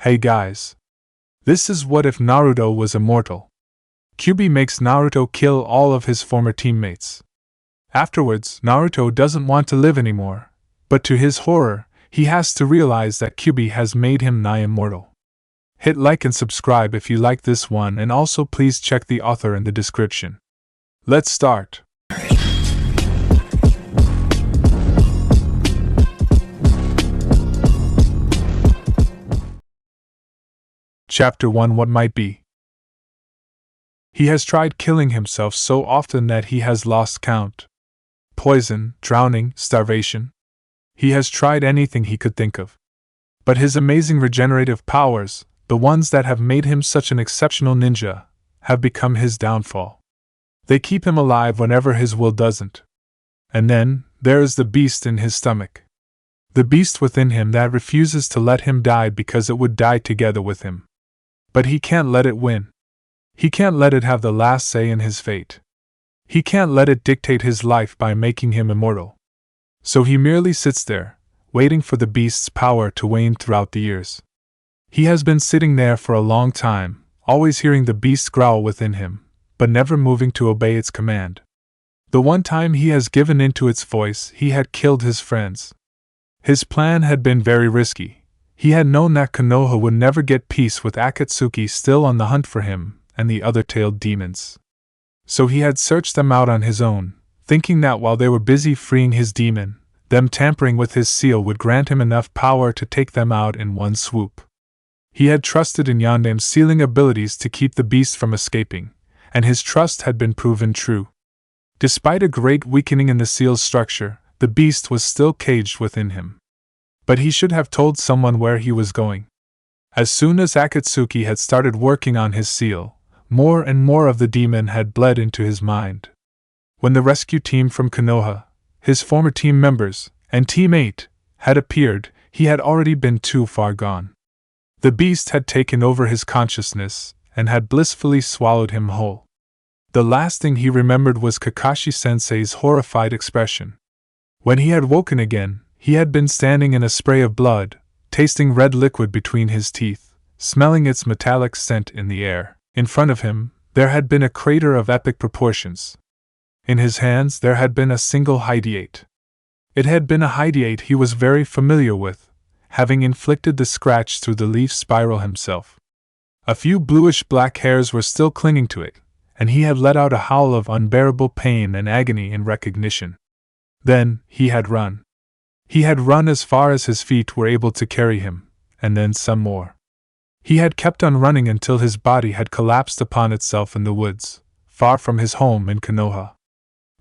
Hey guys. This is what if Naruto was immortal. Kyuubi makes Naruto kill all of his former teammates. Afterwards, Naruto doesn't want to live anymore, but to his horror, he has to realize that Kyuubi has made him nigh immortal. Hit like and subscribe if you like this one, and also please check the author in the description. Let's start. Chapter 1: What Might Be. He has tried killing himself so often that he has lost count. Poison, drowning, starvation. He has tried anything he could think of. But his amazing regenerative powers, the ones that have made him such an exceptional ninja, have become his downfall. They keep him alive whenever his will doesn't. And then, there is the beast in his stomach. The beast within him that refuses to let him die because it would die together with him. But he can't let it win. He can't let it have the last say in his fate. He can't let it dictate his life by making him immortal. So he merely sits there, waiting for the beast's power to wane throughout the years. He has been sitting there for a long time, always hearing the beast growl within him, but never moving to obey its command. The one time he has given in to its voice, he had killed his friends. His plan had been very risky. He had known that Konoha would never get peace with Akatsuki still on the hunt for him and the other tailed demons. So he had searched them out on his own, thinking that while they were busy freeing his demon, them tampering with his seal would grant him enough power to take them out in one swoop. He had trusted in Yondame's sealing abilities to keep the beast from escaping, and his trust had been proven true. Despite a great weakening in the seal's structure, the beast was still caged within him. But he should have told someone where he was going. As soon as Akatsuki had started working on his seal, more and more of the demon had bled into his mind. When the rescue team from Konoha, his former team members, and Team 8, had appeared, he had already been too far gone. The beast had taken over his consciousness, and had blissfully swallowed him whole. The last thing he remembered was Kakashi-sensei's horrified expression. When he had woken again, he had been standing in a spray of blood, tasting red liquid between his teeth, smelling its metallic scent in the air. In front of him, there had been a crater of epic proportions. In his hands there had been a single hydiate. It had been a hydiate he was very familiar with, having inflicted the scratch through the leaf spiral himself. A few bluish-black hairs were still clinging to it, and he had let out a howl of unbearable pain and agony in recognition. Then, he had run. He had run as far as his feet were able to carry him, and then some more. He had kept on running until his body had collapsed upon itself in the woods, far from his home in Konoha.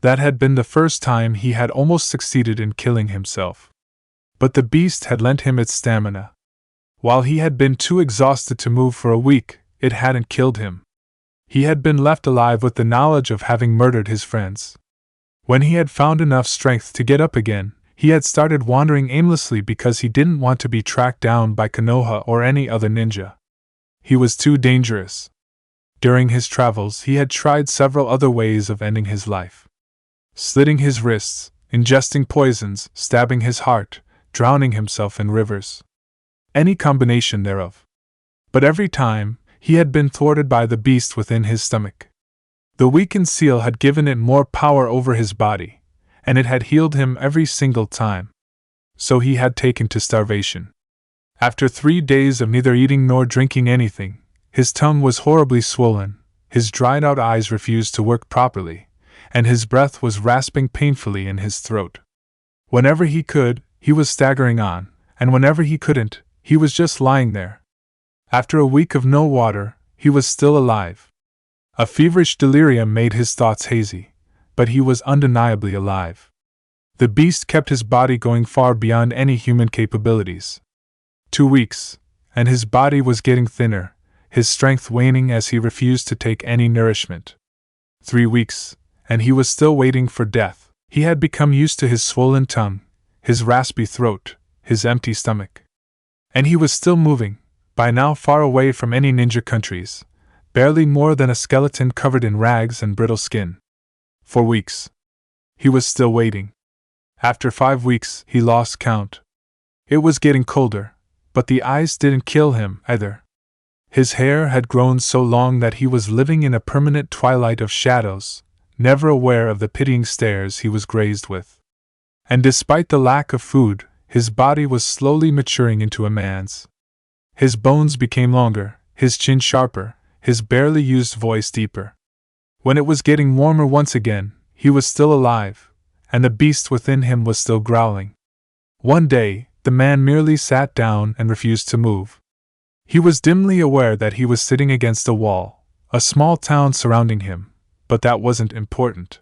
That had been the first time he had almost succeeded in killing himself. But the beast had lent him its stamina. While he had been too exhausted to move for a week, it hadn't killed him. He had been left alive with the knowledge of having murdered his friends. When he had found enough strength to get up again, he had started wandering aimlessly because he didn't want to be tracked down by Konoha or any other ninja. He was too dangerous. During his travels, he had tried several other ways of ending his life. Slitting his wrists, ingesting poisons, stabbing his heart, drowning himself in rivers. Any combination thereof. But every time, he had been thwarted by the beast within his stomach. The weakened seal had given it more power over his body, and it had healed him every single time. So he had taken to starvation. After 3 days of neither eating nor drinking anything, his tongue was horribly swollen, his dried-out eyes refused to work properly, and his breath was rasping painfully in his throat. Whenever he could, he was staggering on, and whenever he couldn't, he was just lying there. After a week of no water, he was still alive. A feverish delirium made his thoughts hazy, but he was undeniably alive. The beast kept his body going far beyond any human capabilities. 2 weeks, and his body was getting thinner, his strength waning as he refused to take any nourishment. 3 weeks, and he was still waiting for death. He had become used to his swollen tongue, his raspy throat, his empty stomach. And he was still moving, by now far away from any ninja countries, barely more than a skeleton covered in rags and brittle skin. 4 weeks. He was still waiting. After 5 weeks, he lost count. It was getting colder, But the eyes didn't kill him, either. His hair had grown so long that he was living in a permanent twilight of shadows, never aware of the pitying stares he was grazed with. And despite the lack of food, his body was slowly maturing into a man's. His bones became longer, his chin sharper, his barely used voice deeper. When it was getting warmer once again, he was still alive, and the beast within him was still growling. One day, the man merely sat down and refused to move. He was dimly aware that he was sitting against a wall, a small town surrounding him, but that wasn't important.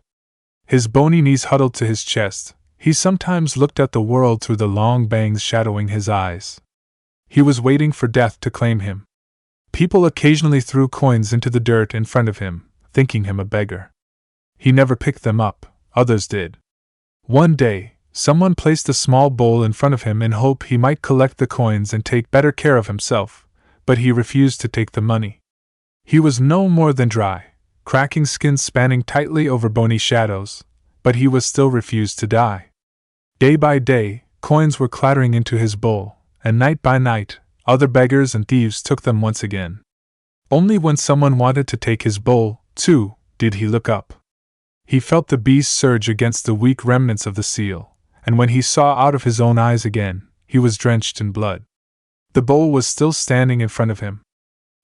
His bony knees huddled to his chest, he sometimes looked at the world through the long bangs shadowing his eyes. He was waiting for death to claim him. People occasionally threw coins into the dirt in front of him, thinking him a beggar. He never picked them up, others did. One day, someone placed a small bowl in front of him in hope he might collect the coins and take better care of himself, but he refused to take the money. He was no more than dry, cracking skin spanning tightly over bony shadows, but he was still refused to die. Day by day, coins were clattering into his bowl, and night by night, other beggars and thieves took them once again. Only when someone wanted to take his bowl, too, did he look up. He felt the beast surge against the weak remnants of the seal, and when he saw out of his own eyes again, he was drenched in blood. The bowl was still standing in front of him.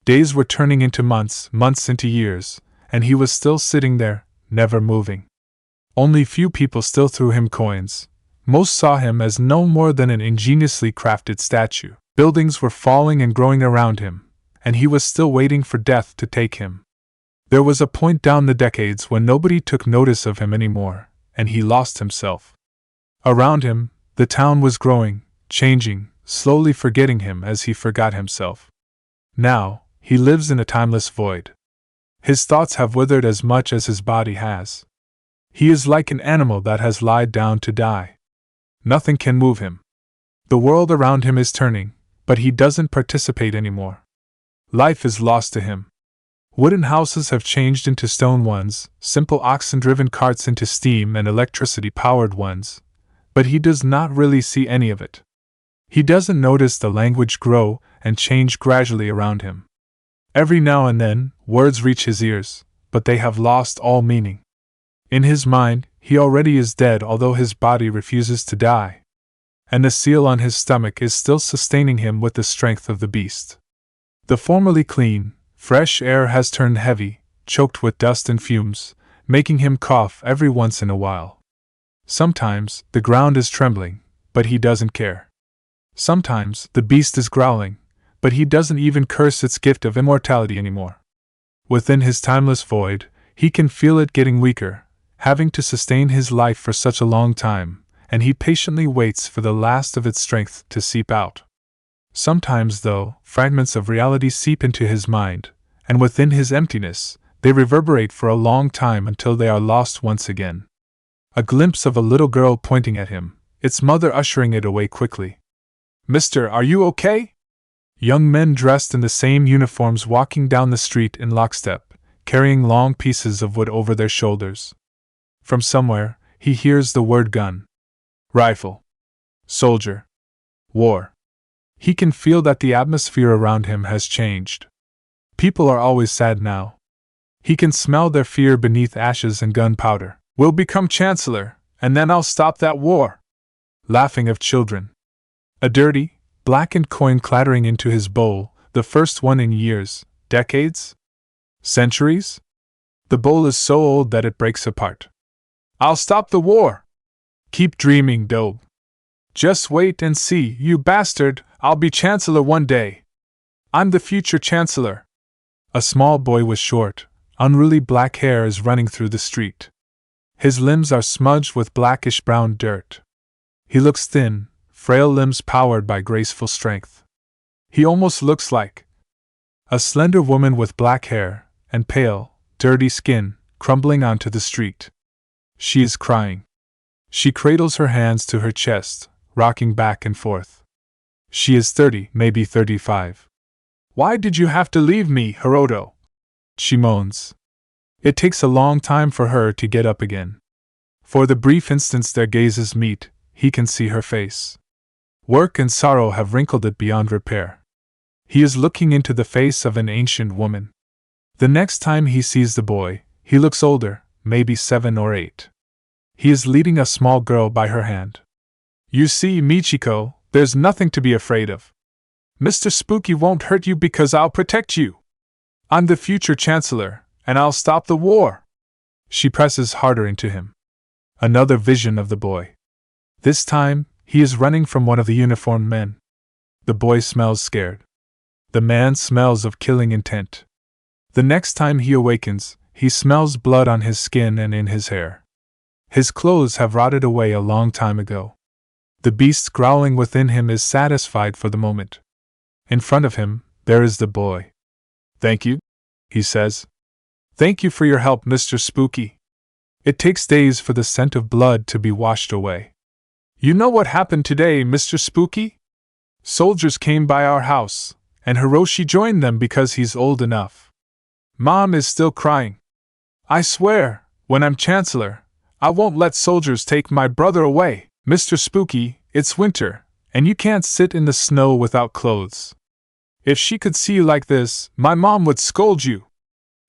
Days were turning into months, months into years, and he was still sitting there, never moving. Only few people still threw him coins. Most saw him as no more than an ingeniously crafted statue. Buildings were falling and growing around him, and he was still waiting for death to take him. There was a point down the decades when nobody took notice of him anymore, and he lost himself. Around him, the town was growing, changing, slowly forgetting him as he forgot himself. Now, he lives in a timeless void. His thoughts have withered as much as his body has. He is like an animal that has lied down to die. Nothing can move him. The world around him is turning, but he doesn't participate anymore. Life is lost to him. Wooden houses have changed into stone ones, simple oxen-driven carts into steam and electricity-powered ones, but he does not really see any of it. He doesn't notice the language grow and change gradually around him. Every now and then, words reach his ears, but they have lost all meaning. In his mind, he already is dead, although his body refuses to die. And the seal on his stomach is still sustaining him with the strength of the beast. The formerly clean, fresh air has turned heavy, choked with dust and fumes, making him cough every once in a while. Sometimes, the ground is trembling, but he doesn't care. Sometimes, the beast is growling, but he doesn't even curse its gift of immortality anymore. Within his timeless void, he can feel it getting weaker, having to sustain his life for such a long time, and he patiently waits for the last of its strength to seep out. Sometimes, though, fragments of reality seep into his mind, and within his emptiness, they reverberate for a long time until they are lost once again. A glimpse of a little girl pointing at him, its mother ushering it away quickly. "Mister, are you okay?" Young men dressed in the same uniforms walking down the street in lockstep, carrying long pieces of wood over their shoulders. From somewhere, he hears the word gun, rifle, soldier, war. He can feel that the atmosphere around him has changed. People are always sad now. He can smell their fear beneath ashes and gunpowder. "We'll become chancellor, and then I'll stop that war." Laughing of children. A dirty, blackened coin clattering into his bowl, the first one in years, decades? Centuries? The bowl is so old that it breaks apart. "I'll stop the war." "Keep dreaming, dope. Just wait and see, you bastard, I'll be chancellor one day. I'm the future chancellor." A small boy with short, unruly black hair is running through the street. His limbs are smudged with blackish-brown dirt. He looks thin, frail limbs powered by graceful strength. He almost looks like a slender woman with black hair and pale, dirty skin, crumbling onto the street. She is crying. She cradles her hands to her chest, rocking back and forth. She is 30, maybe 35. "Why did you have to leave me, Hiroto?" she moans. It takes a long time for her to get up again. For the brief instants their gazes meet, he can see her face. Work and sorrow have wrinkled it beyond repair. He is looking into the face of an ancient woman. The next time he sees the boy, he looks older, maybe 7 or 8. He is leading a small girl by her hand. You see, Michiko, there's nothing to be afraid of. Mr. Spooky won't hurt you because I'll protect you. I'm the future chancellor, and I'll stop the war. She presses harder into him. Another vision of the boy. This time, he is running from one of the uniformed men. The boy smells scared. The man smells of killing intent. The next time he awakens, he smells blood on his skin and in his hair. His clothes have rotted away a long time ago. The beast growling within him is satisfied for the moment. In front of him, there is the boy. Thank you, he says. Thank you for your help, Mr. Spooky. It takes days for the scent of blood to be washed away. You know what happened today, Mr. Spooky? Soldiers came by our house, and Hiroshi joined them because he's old enough. Mom is still crying. I swear, when I'm chancellor, I won't let soldiers take my brother away. Mr. Spooky, it's winter, and you can't sit in the snow without clothes. If she could see you like this, my mom would scold you.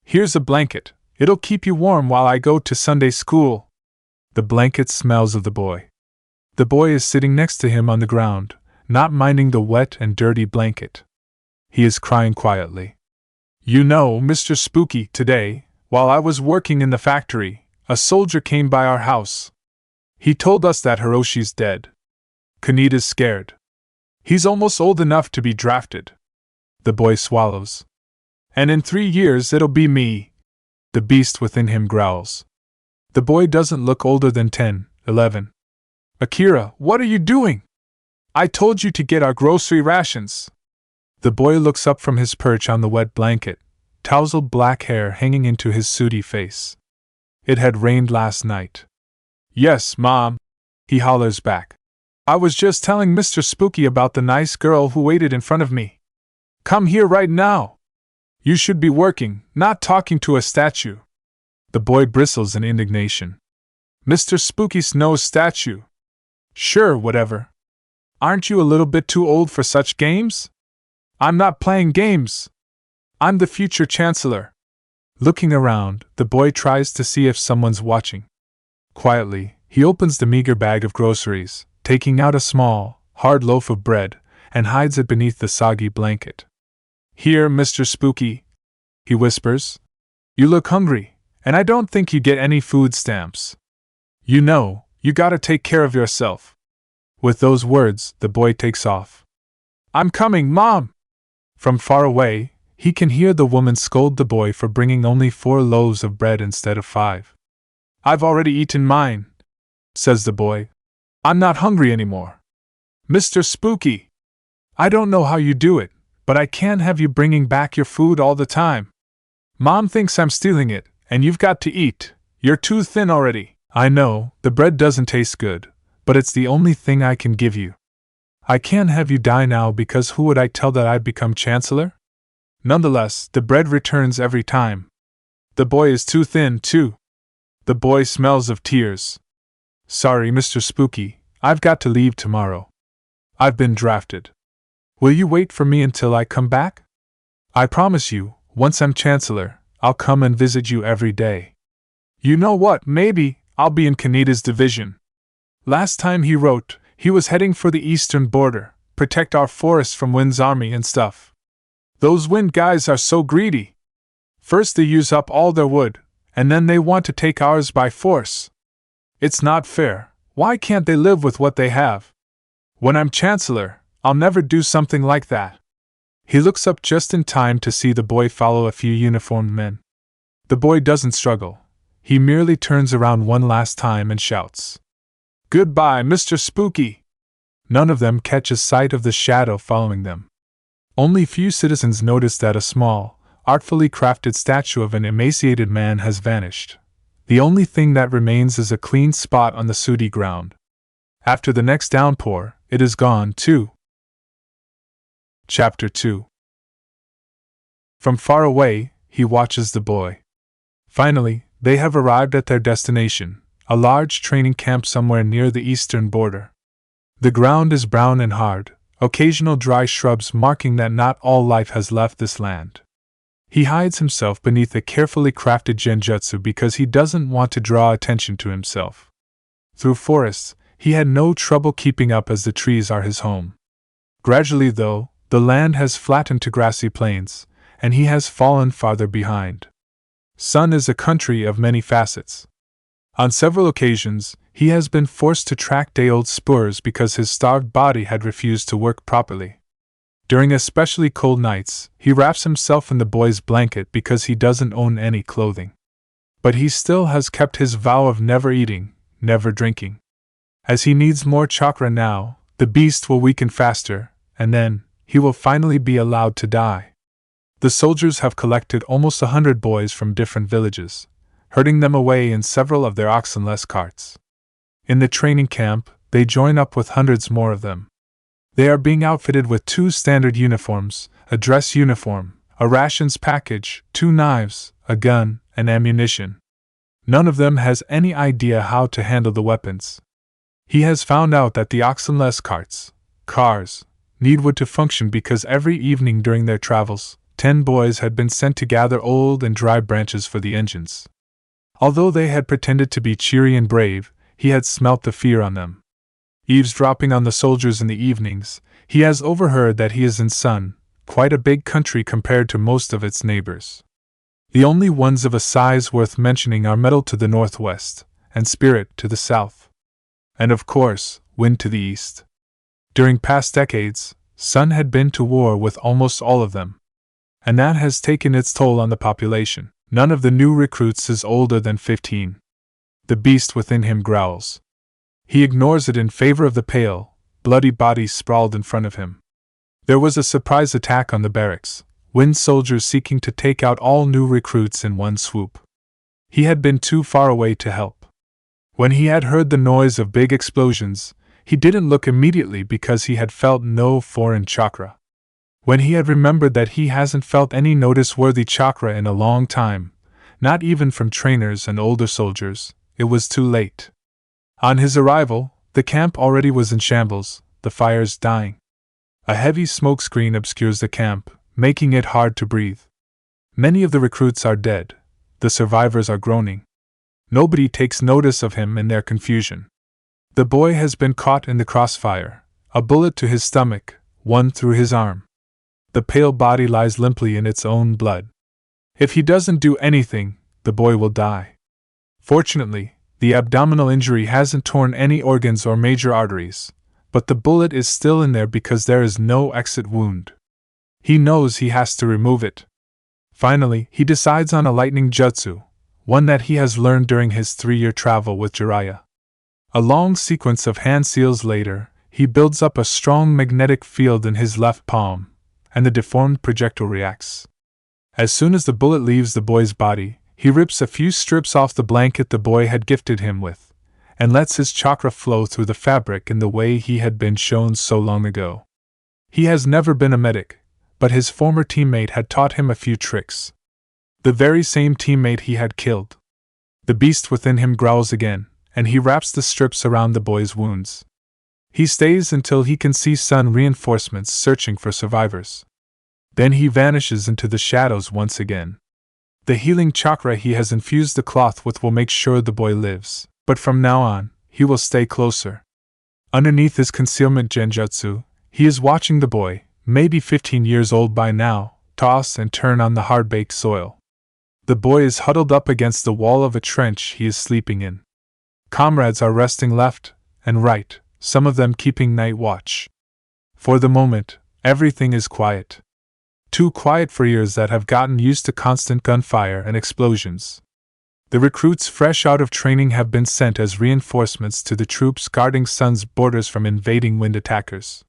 Here's a blanket. It'll keep you warm while I go to Sunday school. The blanket smells of the boy. The boy is sitting next to him on the ground, not minding the wet and dirty blanket. He is crying quietly. You know, Mr. Spooky, today, while I was working in the factory, a soldier came by our house. He told us that Hiroshi's dead. Kanita's scared. He's almost old enough to be drafted. The boy swallows. And in 3 years it'll be me. The beast within him growls. The boy doesn't look older than 10, 11. Akira, what are you doing? I told you to get our grocery rations. The boy looks up from his perch on the wet blanket, tousled black hair hanging into his sooty face. It had rained last night. Yes, Mom, he hollers back. I was just telling Mr. Spooky about the nice girl who waited in front of me. Come here right now. You should be working, not talking to a statue. The boy bristles in indignation. Mr. Spooky's no statue. Sure, whatever. Aren't you a little bit too old for such games? I'm not playing games. I'm the future chancellor. Looking around, the boy tries to see if someone's watching. Quietly, he opens the meager bag of groceries, taking out a small, hard loaf of bread, and hides it beneath the soggy blanket. Here, Mr. Spooky, he whispers. You look hungry, and I don't think you get any food stamps. You know, you gotta take care of yourself. With those words, the boy takes off. I'm coming, Mom! From far away, he can hear the woman scold the boy for bringing only 4 loaves of bread instead of 5. I've already eaten mine, says the boy. I'm not hungry anymore. Mr. Spooky! I don't know how you do it, but I can't have you bringing back your food all the time. Mom thinks I'm stealing it, and you've got to eat. You're too thin already. I know, the bread doesn't taste good, but it's the only thing I can give you. I can't have you die now because who would I tell that I'd become chancellor? Nonetheless, the bread returns every time. The boy is too thin, too. The boy smells of tears. Sorry, Mr. Spooky, I've got to leave tomorrow. I've been drafted. Will you wait for me until I come back? I promise you, once I'm chancellor, I'll come and visit you every day. You know what, maybe I'll be in Kanita's division. Last time he wrote, he was heading for the eastern border, protect our forests from Wind's army and stuff. Those Wind guys are so greedy. First they use up all their wood, and then they want to take ours by force. It's not fair. Why can't they live with what they have? When I'm chancellor, I'll never do something like that. He looks up just in time to see the boy follow a few uniformed men. The boy doesn't struggle. He merely turns around one last time and shouts, "Goodbye, Mr. Spooky!" None of them catches sight of the shadow following them. Only few citizens notice that a small, artfully crafted statue of an emaciated man has vanished. The only thing that remains is a clean spot on the sooty ground. After the next downpour, it is gone too. Chapter 2. From far away, he watches the boy. Finally, they have arrived at their destination, a large training camp somewhere near the eastern border. The ground is brown and hard, occasional dry shrubs marking that not all life has left this land. He hides himself beneath a carefully crafted genjutsu because he doesn't want to draw attention to himself. Through forests, he had no trouble keeping up as the trees are his home. Gradually, though, the land has flattened to grassy plains, and he has fallen farther behind. Sun is a country of many facets. On several occasions, he has been forced to track day-old spurs because his starved body had refused to work properly. During especially cold nights, he wraps himself in the boy's blanket because he doesn't own any clothing. But he still has kept his vow of never eating, never drinking. As he needs more chakra now, the beast will weaken faster, and then, he will finally be allowed to die. The soldiers have collected almost 100 boys from different villages, herding them away in several of their oxenless carts. In the training camp, they join up with hundreds more of them. They are being outfitted with 2 standard uniforms, a dress uniform, a rations package, 2 knives, a gun, and ammunition. None of them has any idea how to handle the weapons. He has found out that the oxenless cars, need wood to function because every evening during their travels, 10 boys had been sent to gather old and dry branches for the engines. Although they had pretended to be cheery and brave, he had smelt the fear on them. Eavesdropping on the soldiers in the evenings, he has overheard that he is in Sun, quite a big country compared to most of its neighbors. The only ones of a size worth mentioning are Metal to the northwest, and Spirit to the south. And of course, Wind to the east. During past decades, Sun had been to war with almost all of them. And that has taken its toll on the population. None of the new recruits is older than 15. The beast within him growls. He ignores it in favor of the pale, bloody bodies sprawled in front of him. There was a surprise attack on the barracks, Wind soldiers seeking to take out all new recruits in one swoop. He had been too far away to help. When he had heard the noise of big explosions, he didn't look immediately because he had felt no foreign chakra. When he had remembered that he hasn't felt any noticeworthy chakra in a long time, not even from trainers and older soldiers, it was too late. On his arrival, the camp already was in shambles, the fires dying. A heavy smoke screen obscures the camp, making it hard to breathe. Many of the recruits are dead, the survivors are groaning. Nobody takes notice of him in their confusion. The boy has been caught in the crossfire, a bullet to his stomach, one through his arm. The pale body lies limply in its own blood. If he doesn't do anything, the boy will die. Fortunately, the abdominal injury hasn't torn any organs or major arteries, but the bullet is still in there because there is no exit wound. He knows he has to remove it. Finally, he decides on a lightning jutsu, one that he has learned during his 3-year travel with Jiraiya. A long sequence of hand seals later, he builds up a strong magnetic field in his left palm, and the deformed projectile reacts. As soon as the bullet leaves the boy's body, he rips a few strips off the blanket the boy had gifted him with, and lets his chakra flow through the fabric in the way he had been shown so long ago. He has never been a medic, but his former teammate had taught him a few tricks. The very same teammate he had killed. The beast within him growls again, and he wraps the strips around the boy's wounds. He stays until he can see Sun reinforcements searching for survivors. Then he vanishes into the shadows once again. The healing chakra he has infused the cloth with will make sure the boy lives, but from now on, he will stay closer. Underneath his concealment genjutsu, he is watching the boy, maybe 15 years old by now, toss and turn on the hard-baked soil. The boy is huddled up against the wall of a trench he is sleeping in. Comrades are resting left and right, some of them keeping night watch. For the moment, everything is quiet. Too quiet for ears that have gotten used to constant gunfire and explosions. The recruits fresh out of training have been sent as reinforcements to the troops guarding Sun's borders from invading Wind attackers.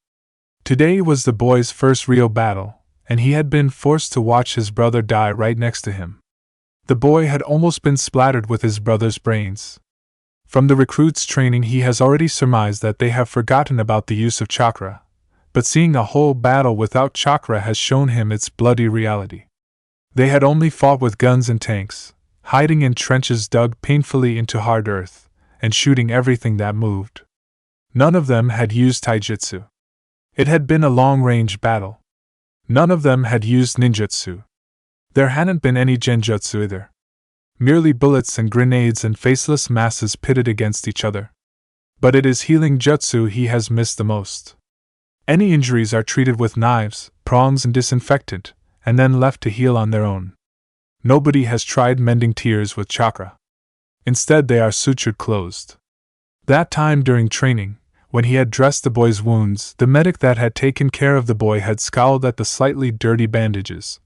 Today was the boy's first real battle, and he had been forced to watch his brother die right next to him. The boy had almost been splattered with his brother's brains. From the recruits' training he has already surmised that they have forgotten about the use of chakra, but seeing a whole battle without chakra has shown him its bloody reality. They had only fought with guns and tanks, hiding in trenches dug painfully into hard earth, and shooting everything that moved. None of them had used taijutsu. It had been a long-range battle. None of them had used ninjutsu. There hadn't been any genjutsu either. Merely bullets and grenades and faceless masses pitted against each other. But it is healing jutsu he has missed the most. Any injuries are treated with knives, prongs and disinfectant, and then left to heal on their own. Nobody has tried mending tears with chakra. Instead they are sutured closed. That time during training, when he had dressed the boy's wounds, the medic that had taken care of the boy had scowled at the slightly dirty bandages,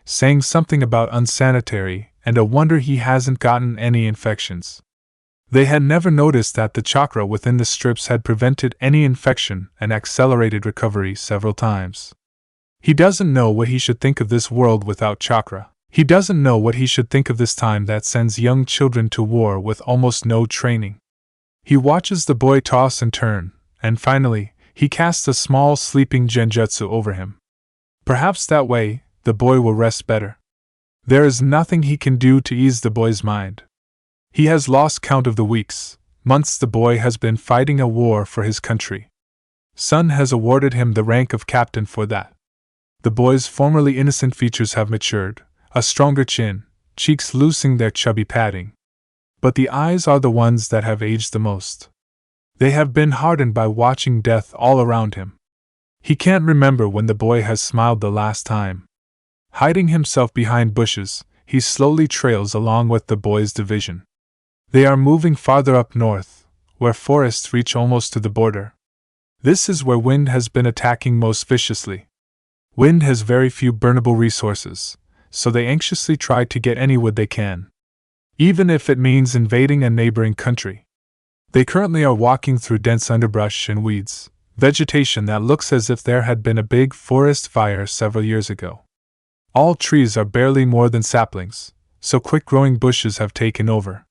saying something about unsanitary and a wonder he hasn't gotten any infections. They had never noticed that the chakra within the strips had prevented any infection and accelerated recovery several times. He doesn't know what he should think of this world without chakra. He doesn't know what he should think of this time that sends young children to war with almost no training. He watches the boy toss and turn, and finally, he casts a small sleeping genjutsu over him. Perhaps that way, the boy will rest better. There is nothing he can do to ease the boy's mind. He has lost count of the weeks, months the boy has been fighting a war for his country. Sun has awarded him the rank of captain for that. The boy's formerly innocent features have matured, a stronger chin, cheeks losing their chubby padding. But the eyes are the ones that have aged the most. They have been hardened by watching death all around him. He can't remember when the boy has smiled the last time. Hiding himself behind bushes, he slowly trails along with the boy's division. They are moving farther up north, where forests reach almost to the border. This is where Wind has been attacking most viciously. Wind has very few burnable resources, so they anxiously try to get any wood they can, even if it means invading a neighboring country. They currently are walking through dense underbrush and weeds, vegetation that looks as if there had been a big forest fire several years ago. All trees are barely more than saplings, so quick-growing bushes have taken over.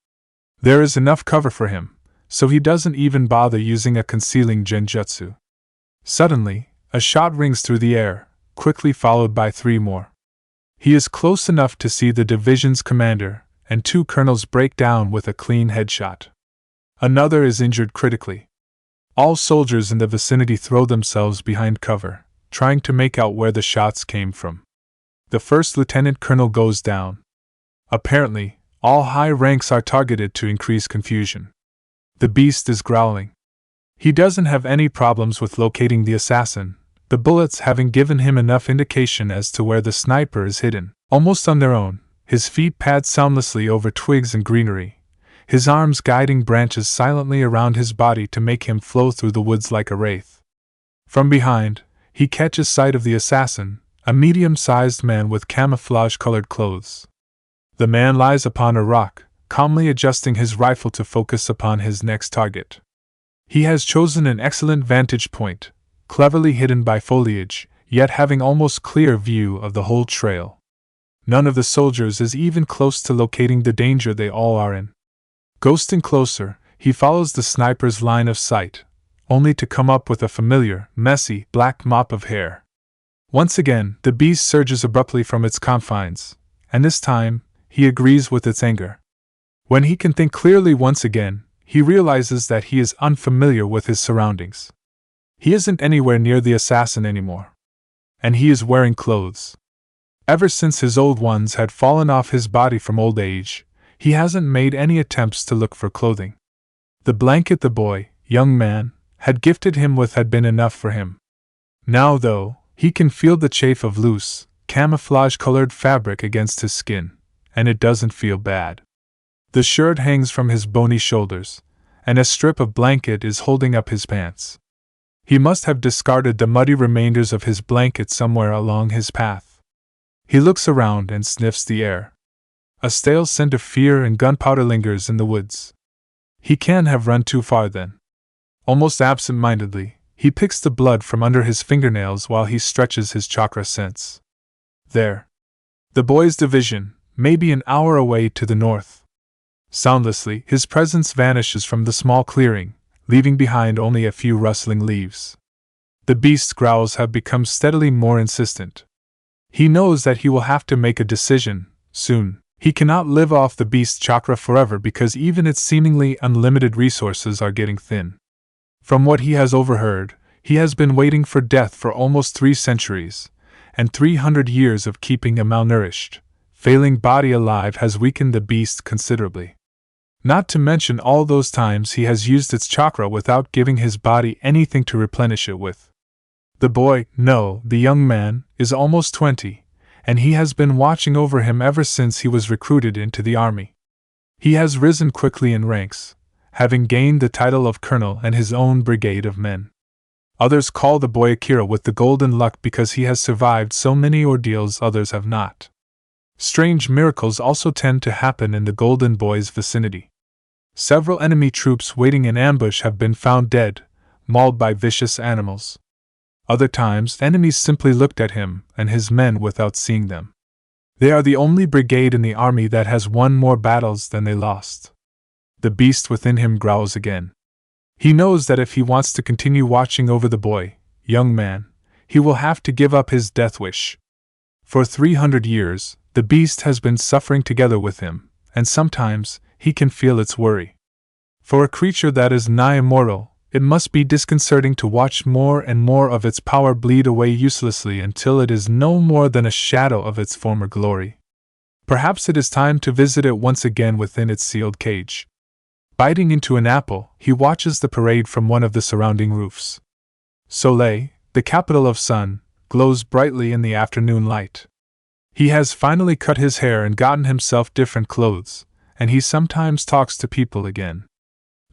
There is enough cover for him, so he doesn't even bother using a concealing genjutsu. Suddenly, a shot rings through the air, quickly followed by 3 more. He is close enough to see the division's commander, and 2 colonels break down with a clean headshot. Another is injured critically. All soldiers in the vicinity throw themselves behind cover, trying to make out where the shots came from. The first lieutenant colonel goes down. Apparently, all high ranks are targeted to increase confusion. The beast is growling. He doesn't have any problems with locating the assassin, the bullets having given him enough indication as to where the sniper is hidden. Almost on their own, his feet pad soundlessly over twigs and greenery, his arms guiding branches silently around his body to make him flow through the woods like a wraith. From behind, he catches sight of the assassin, a medium-sized man with camouflage-colored clothes. The man lies upon a rock, calmly adjusting his rifle to focus upon his next target. He has chosen an excellent vantage point, cleverly hidden by foliage, yet having almost clear view of the whole trail. None of the soldiers is even close to locating the danger they all are in. Ghosting closer, he follows the sniper's line of sight, only to come up with a familiar, messy, black mop of hair. Once again, the beast surges abruptly from its confines, and this time, he agrees with its anger. When he can think clearly once again, he realizes that he is unfamiliar with his surroundings. He isn't anywhere near the assassin anymore. And he is wearing clothes. Ever since his old ones had fallen off his body from old age, he hasn't made any attempts to look for clothing. The blanket the boy, young man, had gifted him with had been enough for him. Now, though, he can feel the chafe of loose, camouflage-colored fabric against his skin, and it doesn't feel bad. The shirt hangs from his bony shoulders, and a strip of blanket is holding up his pants. He must have discarded the muddy remainders of his blanket somewhere along his path. He looks around and sniffs the air. A stale scent of fear and gunpowder lingers in the woods. He can't have run too far then. Almost absent-mindedly, he picks the blood from under his fingernails while he stretches his chakra sense. There. The boy's division, maybe an hour away to the north. Soundlessly, his presence vanishes from the small clearing, leaving behind only a few rustling leaves. The beast's growls have become steadily more insistent. He knows that he will have to make a decision, soon. He cannot live off the beast's chakra forever because even its seemingly unlimited resources are getting thin. From what he has overheard, he has been waiting for death for almost 3 centuries, and 300 years of keeping a malnourished, failing body alive has weakened the beast considerably. Not to mention all those times he has used its chakra without giving his body anything to replenish it with. The boy, no, the young man, is almost 20, and he has been watching over him ever since he was recruited into the army. He has risen quickly in ranks, having gained the title of colonel and his own brigade of men. Others call the boy Akira with the golden luck because he has survived so many ordeals others have not. Strange miracles also tend to happen in the golden boy's vicinity. Several enemy troops waiting in ambush have been found dead, mauled by vicious animals. Other times, enemies simply looked at him and his men without seeing them. They are the only brigade in the army that has won more battles than they lost. The beast within him growls again. He knows that if he wants to continue watching over the boy, young man, he will have to give up his death wish. For 300 years, the beast has been suffering together with him, and sometimes he can feel its worry. For a creature that is nigh immortal, it must be disconcerting to watch more and more of its power bleed away uselessly until it is no more than a shadow of its former glory. Perhaps it is time to visit it once again within its sealed cage. Biting into an apple, he watches the parade from one of the surrounding roofs. Soleil, the capital of sun, glows brightly in the afternoon light. He has finally cut his hair and gotten himself different clothes, and he sometimes talks to people again.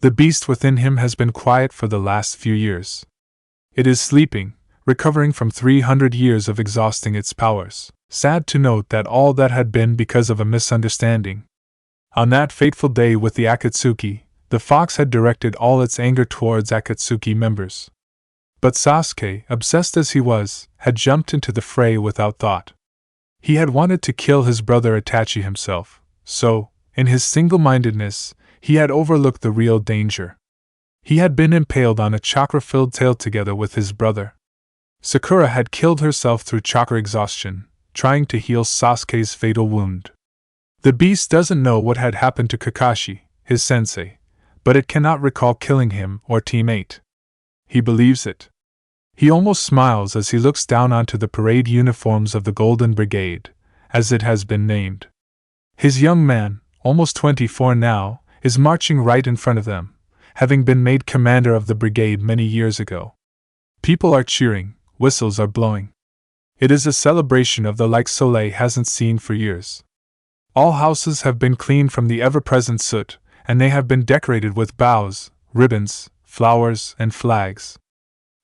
The beast within him has been quiet for the last few years. It is sleeping, recovering from 300 years of exhausting its powers. Sad to note that all that had been because of a misunderstanding. On that fateful day with the Akatsuki, the fox had directed all its anger towards Akatsuki members. But Sasuke, obsessed as he was, had jumped into the fray without thought. He had wanted to kill his brother Itachi himself, so, in his single-mindedness, he had overlooked the real danger. He had been impaled on a chakra-filled tail together with his brother. Sakura had killed herself through chakra exhaustion, trying to heal Sasuke's fatal wound. The beast doesn't know what had happened to Kakashi, his sensei, but it cannot recall killing him or teammate. He believes it. He almost smiles as he looks down onto the parade uniforms of the Golden Brigade, as it has been named. His young man, almost 24 now, is marching right in front of them, having been made commander of the brigade many years ago. People are cheering, whistles are blowing. It is a celebration of the like Soleil hasn't seen for years. All houses have been cleaned from the ever-present soot, and they have been decorated with boughs, ribbons, flowers, and flags.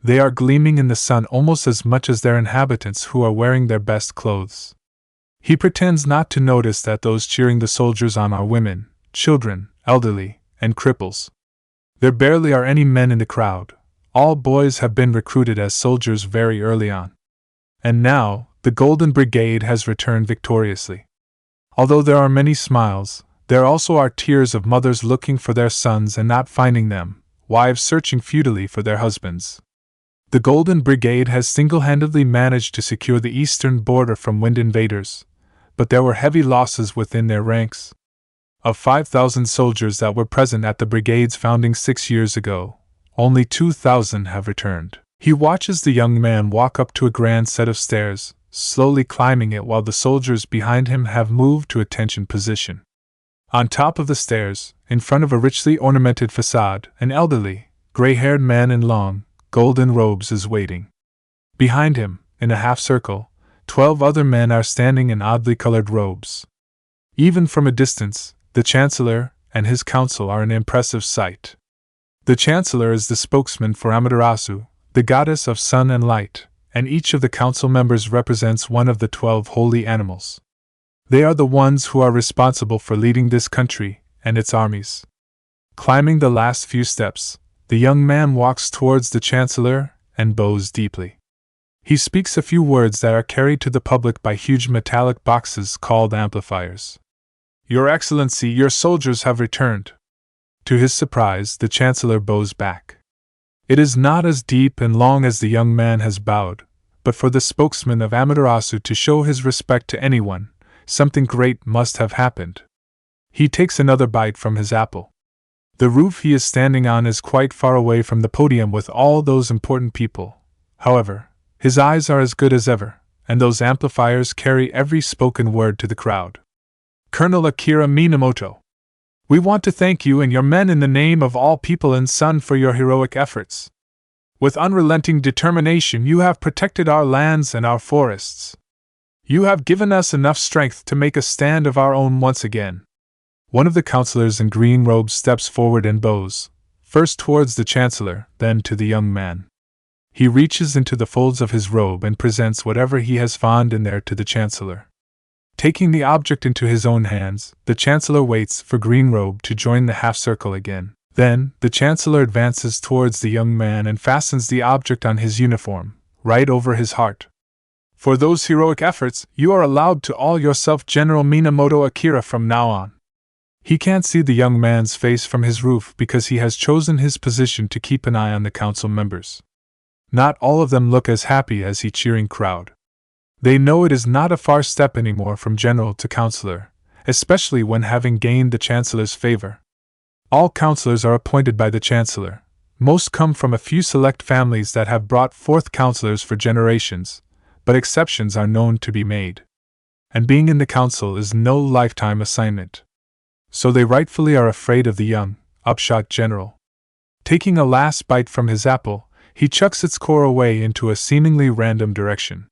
They are gleaming in the sun almost as much as their inhabitants who are wearing their best clothes. He pretends not to notice that those cheering the soldiers on are women, children, elderly, and cripples. There barely are any men in the crowd. All boys have been recruited as soldiers very early on. And now, the Golden Brigade has returned victoriously. Although there are many smiles, there also are tears of mothers looking for their sons and not finding them, wives searching futilely for their husbands. The Golden Brigade has single-handedly managed to secure the eastern border from Wind invaders, but there were heavy losses within their ranks. Of 5,000 soldiers that were present at the brigade's founding 6 years ago, only 2,000 have returned. He watches the young man walk up to a grand set of stairs, slowly climbing it while the soldiers behind him have moved to attention position. On top of the stairs, in front of a richly ornamented facade, an elderly, gray-haired man in long, golden robes is waiting. Behind him, in a half-circle, 12 other men are standing in oddly colored robes. Even from a distance, the Chancellor and his council are an impressive sight. The Chancellor is the spokesman for Amaterasu, the goddess of sun and light, and each of the council members represents one of the 12 holy animals. They are the ones who are responsible for leading this country and its armies. Climbing the last few steps, the young man walks towards the Chancellor and bows deeply. He speaks a few words that are carried to the public by huge metallic boxes called amplifiers. "Your Excellency, your soldiers have returned." To his surprise, the Chancellor bows back. It is not as deep and long as the young man has bowed, but for the spokesman of Amaterasu to show his respect to anyone, something great must have happened. He takes another bite from his apple. The roof he is standing on is quite far away from the podium with all those important people. However, his eyes are as good as ever, and those amplifiers carry every spoken word to the crowd. Colonel Akira Minamoto, we want to thank you and your men in the name of all people in Sun for your heroic efforts. With unrelenting determination, you have protected our lands and our forests. You have given us enough strength to make a stand of our own once again. One of the counselors in green robes steps forward and bows, first towards the Chancellor, then to the young man. He reaches into the folds of his robe and presents whatever he has found in there to the Chancellor. Taking the object into his own hands, the Chancellor waits for Green Robe to join the half-circle again. Then, the Chancellor advances towards the young man and fastens the object on his uniform, right over his heart. For those heroic efforts, you are allowed to call yourself General Minamoto Akira from now on. He can't see the young man's face from his roof because he has chosen his position to keep an eye on the council members. Not all of them look as happy as the cheering crowd. They know it is not a far step anymore from general to counselor, especially when having gained the Chancellor's favor. All counselors are appointed by the Chancellor. Most come from a few select families that have brought forth counselors for generations, but exceptions are known to be made. And being in the council is no lifetime assignment. So they rightfully are afraid of the young, upshot general. Taking a last bite from his apple, he chucks its core away into a seemingly random direction.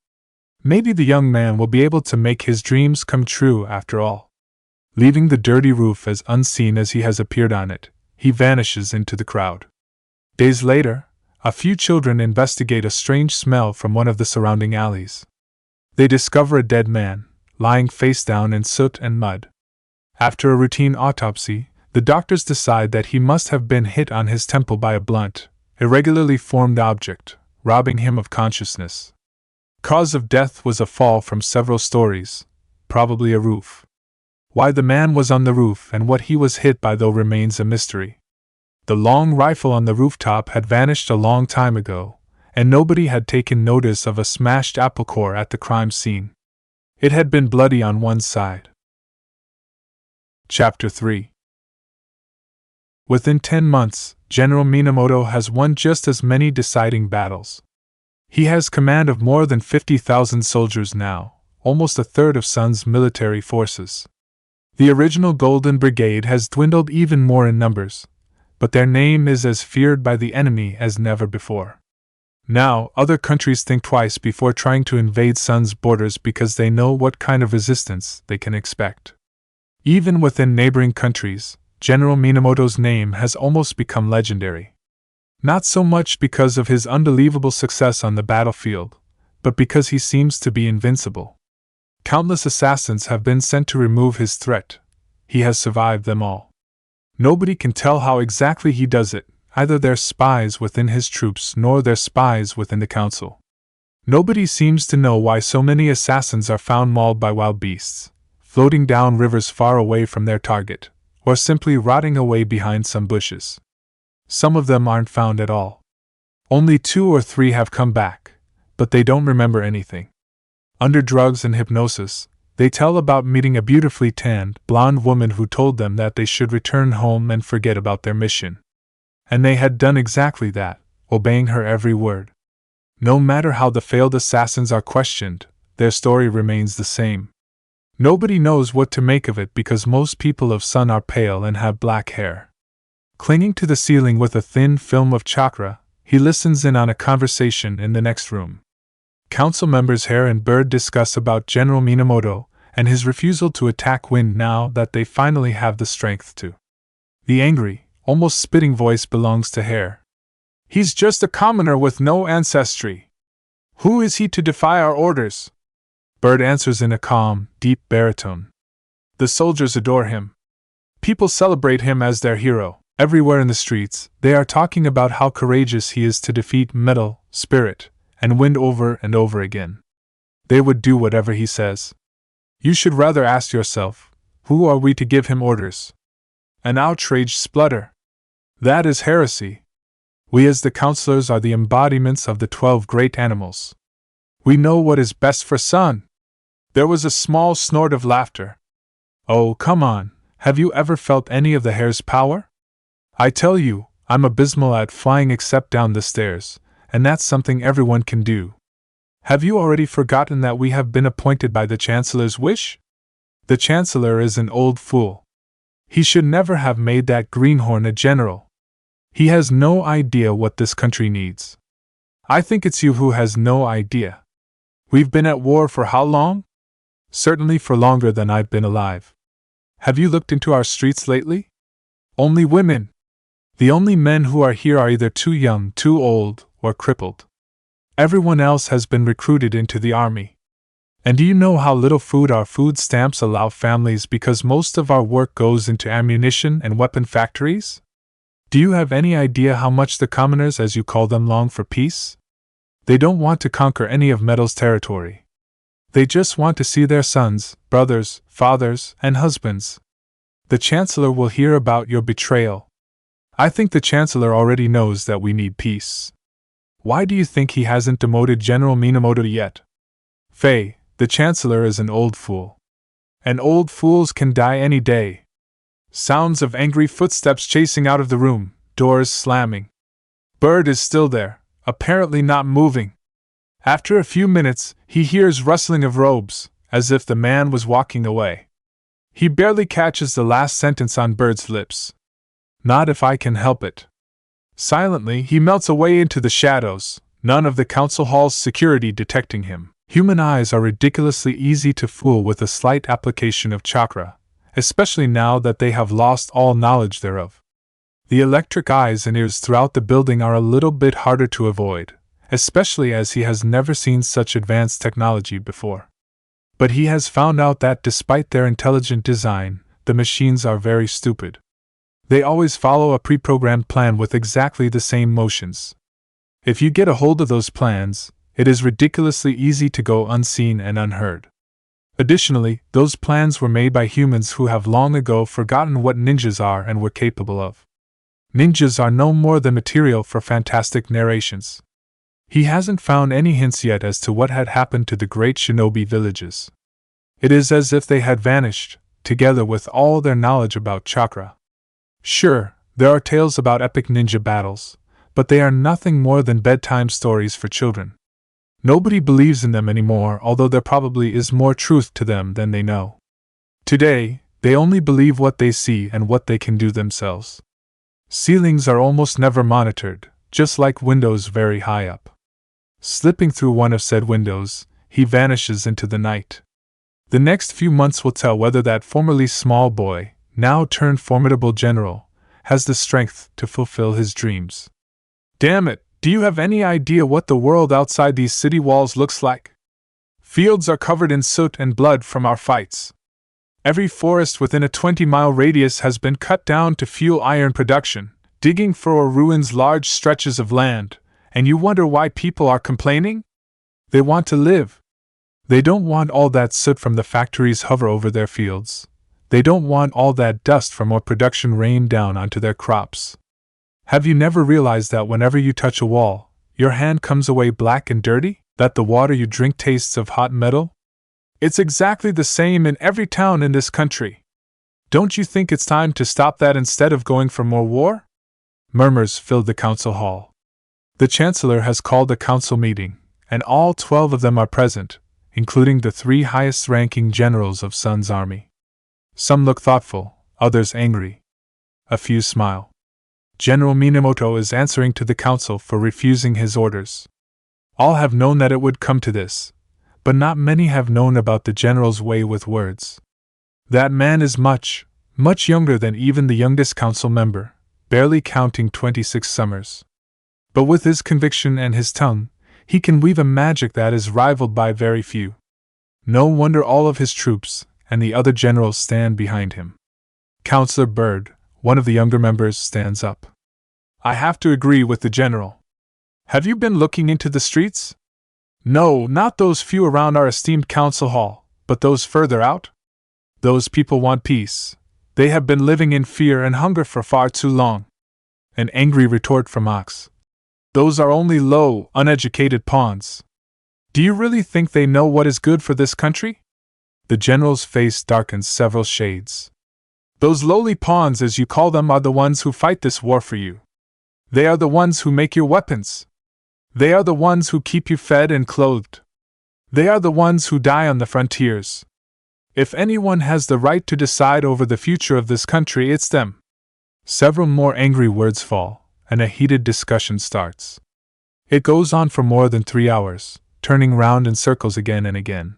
Maybe the young man will be able to make his dreams come true after all. Leaving the dirty roof as unseen as he has appeared on it, he vanishes into the crowd. Days later, a few children investigate a strange smell from one of the surrounding alleys. They discover a dead man, lying face down in soot and mud. After a routine autopsy, the doctors decide that he must have been hit on his temple by a blunt, irregularly formed object, robbing him of consciousness. Cause of death was a fall from several stories, probably a roof. Why the man was on the roof and what he was hit by though remains a mystery. The long rifle on the rooftop had vanished a long time ago, and nobody had taken notice of a smashed apple core at the crime scene. It had been bloody on one side. Chapter 3. Within 10 months, General Minamoto has won just as many deciding battles. He has command of more than 50,000 soldiers now, almost a third of Sun's military forces. The original Golden Brigade has dwindled even more in numbers, but their name is as feared by the enemy as never before. Now, other countries think twice before trying to invade Sun's borders because they know what kind of resistance they can expect. Even within neighboring countries, General Minamoto's name has almost become legendary. Not so much because of his unbelievable success on the battlefield, but because he seems to be invincible. Countless assassins have been sent to remove his threat. He has survived them all. Nobody can tell how exactly he does it, either their spies within his troops nor their spies within the council. Nobody seems to know why so many assassins are found mauled by wild beasts, floating down rivers far away from their target, or simply rotting away behind some bushes. Some of them aren't found at all. Only 2 or 3 have come back, but they don't remember anything. Under drugs and hypnosis, they tell about meeting a beautifully tanned, blonde woman who told them that they should return home and forget about their mission. And they had done exactly that, obeying her every word. No matter how the failed assassins are questioned, their story remains the same. Nobody knows what to make of it because most people of Sun are pale and have black hair. Clinging to the ceiling with a thin film of chakra, he listens in on a conversation in the next room. Council members Hare and Bird discuss about General Minamoto and his refusal to attack Wind now that they finally have the strength to. The angry, almost spitting voice belongs to Hare. He's just a commoner with no ancestry. Who is he to defy our orders? Bird answers in a calm, deep baritone. The soldiers adore him. People celebrate him as their hero. Everywhere in the streets, they are talking about how courageous he is to defeat Metal, Spirit, and Wind over and over again. They would do whatever he says. You should rather ask yourself, who are we to give him orders? An outraged splutter. That is heresy. We as the counselors are the embodiments of the 12 great animals. We know what is best for Sun. There was a small snort of laughter. Oh, come on, have you ever felt any of the hare's power? I tell you, I'm abysmal at flying except down the stairs, and that's something everyone can do. Have you already forgotten that we have been appointed by the Chancellor's wish? The Chancellor is an old fool. He should never have made that greenhorn a general. He has no idea what this country needs. I think it's you who has no idea. We've been at war for how long? Certainly for longer than I've been alive. Have you looked into our streets lately? Only women. The only men who are here are either too young, too old, or crippled. Everyone else has been recruited into the army. And do you know how little food our food stamps allow families because most of our work goes into ammunition and weapon factories? Do you have any idea how much the commoners, as you call them, long for peace? They don't want to conquer any of Metal's territory. They just want to see their sons, brothers, fathers, and husbands. The Chancellor will hear about your betrayal. I think the Chancellor already knows that we need peace. Why do you think he hasn't demoted General Minamoto yet? Faye, the Chancellor is an old fool. And old fools can die any day. Sounds of angry footsteps chasing out of the room, doors slamming. Bird is still there, apparently not moving. After a few minutes, he hears rustling of robes, as if the man was walking away. He barely catches the last sentence on Bird's lips. Not if I can help it. Silently, he melts away into the shadows, none of the council hall's security detecting him. Human eyes are ridiculously easy to fool with a slight application of chakra, especially now that they have lost all knowledge thereof. The electric eyes and ears throughout the building are a little bit harder to avoid, especially as he has never seen such advanced technology before. But he has found out that despite their intelligent design, the machines are very stupid. They always follow a pre-programmed plan with exactly the same motions. If you get a hold of those plans, it is ridiculously easy to go unseen and unheard. Additionally, those plans were made by humans who have long ago forgotten what ninjas are and were capable of. Ninjas are no more than material for fantastic narrations. He hasn't found any hints yet as to what had happened to the great shinobi villages. It is as if they had vanished, together with all their knowledge about chakra. Sure, there are tales about epic ninja battles, but they are nothing more than bedtime stories for children. Nobody believes in them anymore, although there probably is more truth to them than they know. Today, they only believe what they see and what they can do themselves. Ceilings are almost never monitored, just like windows very high up. Slipping through one of said windows, he vanishes into the night. The next few months will tell whether that formerly small boy, now turned formidable general, has the strength to fulfill his dreams. Damn it, do you have any idea what the world outside these city walls looks like? Fields are covered in soot and blood from our fights. Every forest within a 20-mile radius has been cut down to fuel iron production, digging for or ruins large stretches of land, and you wonder why people are complaining? They want to live. They don't want all that soot from the factories hover over their fields. They don't want all that dust from our production rain down onto their crops. Have you never realized that whenever you touch a wall, your hand comes away black and dirty? That the water you drink tastes of hot metal? It's exactly the same in every town in this country. Don't you think it's time to stop that instead of going for more war? Murmurs filled the council hall. The Chancellor has called a council meeting, and all 12 of them are present, including the 3 highest-ranking generals of Sun's army. Some look thoughtful, others angry. A few smile. General Minamoto is answering to the council for refusing his orders. All have known that it would come to this, but not many have known about the general's way with words. That man is much, much younger than even the youngest council member, barely counting 26 summers. But with his conviction and his tongue, he can weave a magic that is rivaled by very few. No wonder all of his troops and the other generals stand behind him. Counselor Bird, one of the younger members, stands up. I have to agree with the general. Have you been looking into the streets? No, not those few around our esteemed council hall, but those further out? Those people want peace. They have been living in fear and hunger for far too long. An angry retort from Ox. Those are only low, uneducated pawns. Do you really think they know what is good for this country? The general's face darkens several shades. Those lowly pawns, as you call them, are the ones who fight this war for you. They are the ones who make your weapons. They are the ones who keep you fed and clothed. They are the ones who die on the frontiers. If anyone has the right to decide over the future of this country, it's them. Several more angry words fall, and a heated discussion starts. It goes on for more than 3 hours, turning round in circles again and again.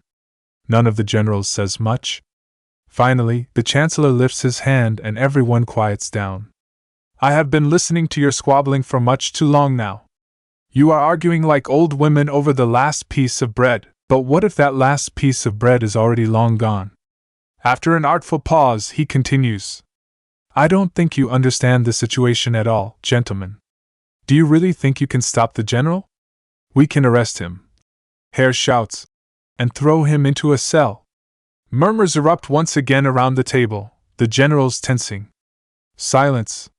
None of the generals says much. Finally, the Chancellor lifts his hand and everyone quiets down. I have been listening to your squabbling for much too long now. You are arguing like old women over the last piece of bread, but what if that last piece of bread is already long gone? After an artful pause, he continues. I don't think you understand the situation at all, gentlemen. Do you really think you can stop the general? We can arrest him. Hare shouts. And throw him into a cell. Murmurs erupt once again around the table, the generals tensing. Silence.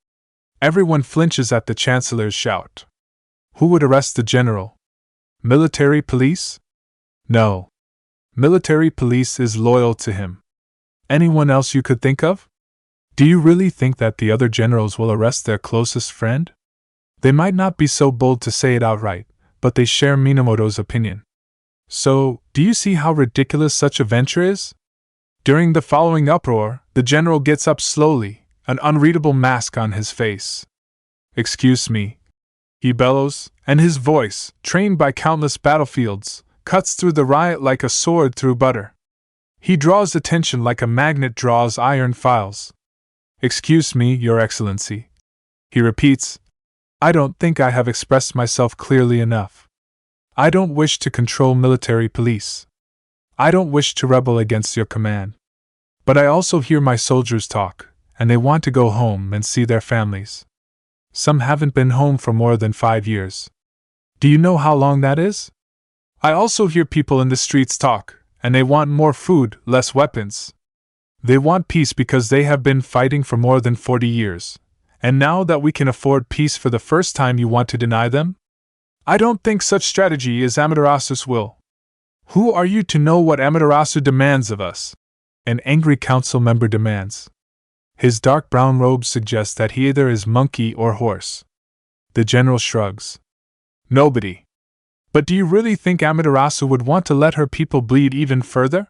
Everyone flinches at the Chancellor's shout. Who would arrest the general? Military police? No. Military police is loyal to him. Anyone else you could think of? Do you really think that the other generals will arrest their closest friend? They might not be so bold to say it outright, but they share Minamoto's opinion. So, do you see how ridiculous such a venture is? During the following uproar, the general gets up slowly, an unreadable mask on his face. Excuse me, he bellows, and his voice, trained by countless battlefields, cuts through the riot like a sword through butter. He draws attention like a magnet draws iron files. Excuse me, Your Excellency. He repeats, I don't think I have expressed myself clearly enough. I don't wish to control military police. I don't wish to rebel against your command. But I also hear my soldiers talk, and they want to go home and see their families. Some haven't been home for more than 5 years. Do you know how long that is? I also hear people in the streets talk, and they want more food, less weapons. They want peace because they have been fighting for more than 40 years. And now that we can afford peace for the first time, you want to deny them? I don't think such strategy is Amaterasu's will. Who are you to know what Amaterasu demands of us? An angry council member demands. His dark brown robe suggests that he either is monkey or horse. The general shrugs. Nobody. But do you really think Amaterasu would want to let her people bleed even further?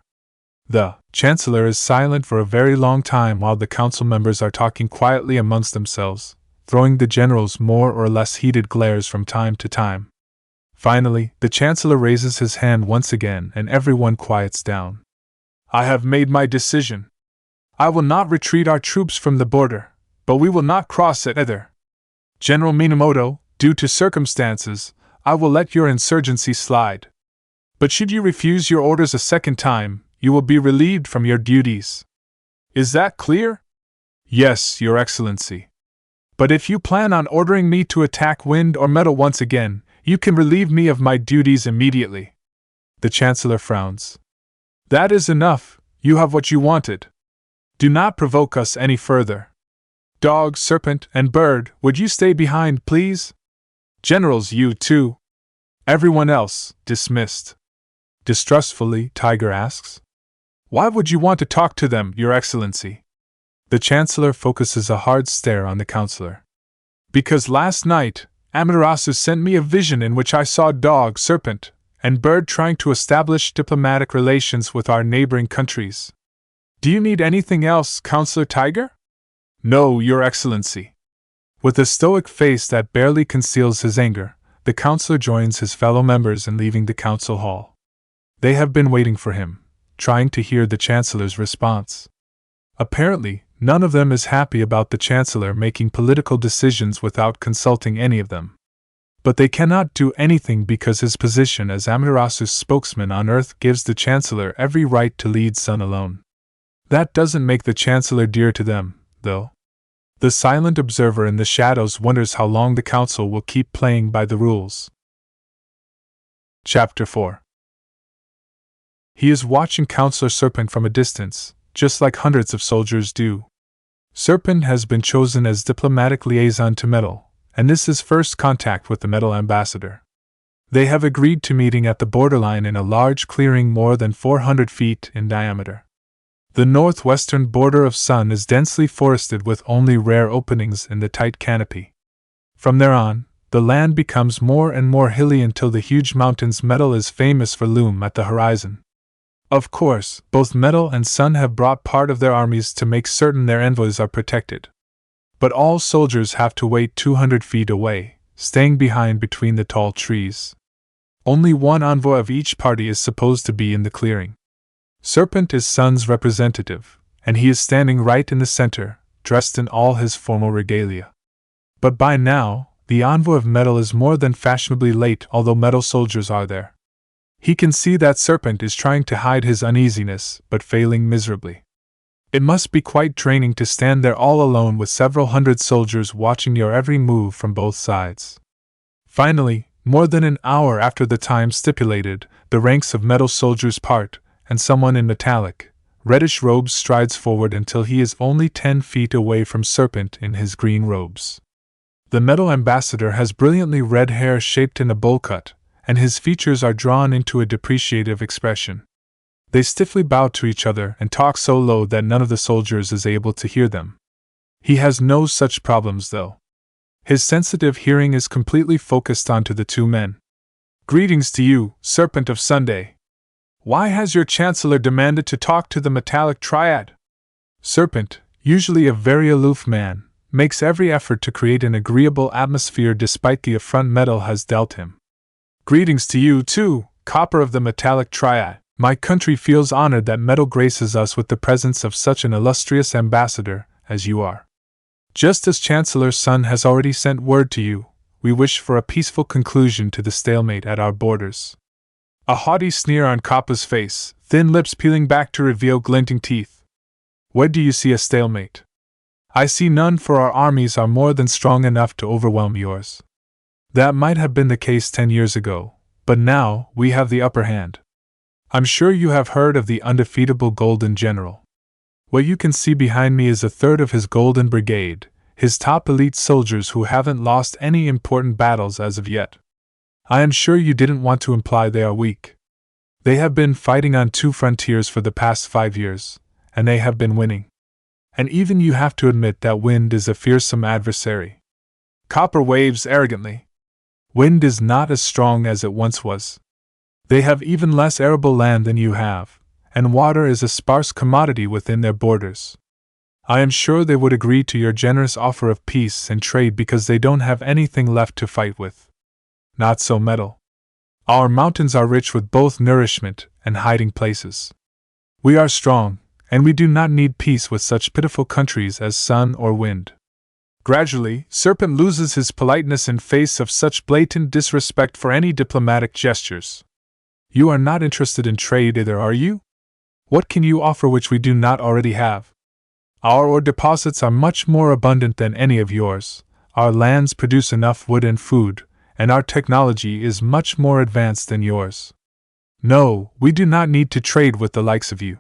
The Chancellor is silent for a very long time while the council members are talking quietly amongst themselves, throwing the generals more or less heated glares from time to time. Finally, the Chancellor raises his hand once again and everyone quiets down. I have made my decision. I will not retreat our troops from the border, but we will not cross it either. General Minamoto, due to circumstances, I will let your insurgency slide. But should you refuse your orders a second time, you will be relieved from your duties. Is that clear? Yes, Your Excellency. But if you plan on ordering me to attack wind or metal once again, you can relieve me of my duties immediately. The Chancellor frowns. That is enough, you have what you wanted. Do not provoke us any further. Dog, serpent, and bird, would you stay behind, please? Generals, you too. Everyone else, dismissed. Distrustfully, Tiger asks. Why would you want to talk to them, Your Excellency? The Chancellor focuses a hard stare on the Counselor. Because last night, Amaterasu sent me a vision in which I saw dog, serpent, and bird trying to establish diplomatic relations with our neighboring countries. Do you need anything else, Counselor Tiger? No, Your Excellency. With a stoic face that barely conceals his anger, the Counselor joins his fellow members in leaving the Council Hall. They have been waiting for him, trying to hear the Chancellor's response. Apparently, none of them is happy about the Chancellor making political decisions without consulting any of them. But they cannot do anything because his position as Amaterasu's spokesman on Earth gives the Chancellor every right to lead Sun alone. That doesn't make the Chancellor dear to them, though. The silent observer in the shadows wonders how long the Council will keep playing by the rules. Chapter 4. He is watching Counselor Serpent from a distance, just like hundreds of soldiers do. Serpent has been chosen as diplomatic liaison to Metal, and this is first contact with the Metal ambassador. They have agreed to meeting at the borderline in a large clearing more than 400 feet in diameter. The northwestern border of Sun is densely forested with only rare openings in the tight canopy. From there on, the land becomes more and more hilly until the huge mountains Metal is famous for loom at the horizon. Of course, both Metal and Sun have brought part of their armies to make certain their envoys are protected. But all soldiers have to wait 200 feet away, staying behind between the tall trees. Only one envoy of each party is supposed to be in the clearing. Serpent is Sun's representative, and he is standing right in the center, dressed in all his formal regalia. But by now, the envoy of Metal is more than fashionably late, although Metal soldiers are there. He can see that Serpent is trying to hide his uneasiness, but failing miserably. It must be quite draining to stand there all alone with several hundred soldiers watching your every move from both sides. Finally, more than an hour after the time stipulated, the ranks of Metal soldiers part, and someone in metallic, reddish robes strides forward until he is only 10 feet away from Serpent in his green robes. The Metal ambassador has brilliantly red hair shaped in a bowl cut, and his features are drawn into a depreciative expression. They stiffly bow to each other and talk so low that none of the soldiers is able to hear them. He has no such problems though. His sensitive hearing is completely focused onto the two men. "Greetings to you, Serpent of Sunday. Why has your chancellor demanded to talk to the metallic triad?" Serpent, usually a very aloof man, makes every effort to create an agreeable atmosphere despite the affront Metal has dealt him. "Greetings to you too, Copper of the metallic triad. My country feels honored that Metal graces us with the presence of such an illustrious ambassador as you are. Just as Chancellor Sun has already sent word to you, we wish for a peaceful conclusion to the stalemate at our borders." A haughty sneer on Kappa's face, thin lips peeling back to reveal glinting teeth. "Where do you see a stalemate?" "I see none, for our armies are more than strong enough to overwhelm yours." "That might have been the case 10 years ago, but now we have the upper hand. I'm sure you have heard of the undefeatable Golden General. What you can see behind me is a third of his Golden Brigade, his top elite soldiers who haven't lost any important battles as of yet. I am sure you didn't want to imply they are weak. They have been fighting on 2 frontiers for the past 5 years, and they have been winning. And even you have to admit that Wind is a fearsome adversary." Copper waves arrogantly. "Wind is not as strong as it once was. They have even less arable land than you have, and water is a sparse commodity within their borders. I am sure they would agree to your generous offer of peace and trade because they don't have anything left to fight with. Not so Metal. Our mountains are rich with both nourishment and hiding places. We are strong, and we do not need peace with such pitiful countries as Sun or Wind." Gradually, Serpent loses his politeness in face of such blatant disrespect for any diplomatic gestures. "You are not interested in trade either, are you? What can you offer which we do not already have? Our ore deposits are much more abundant than any of yours, our lands produce enough wood and food, and our technology is much more advanced than yours. No, we do not need to trade with the likes of you.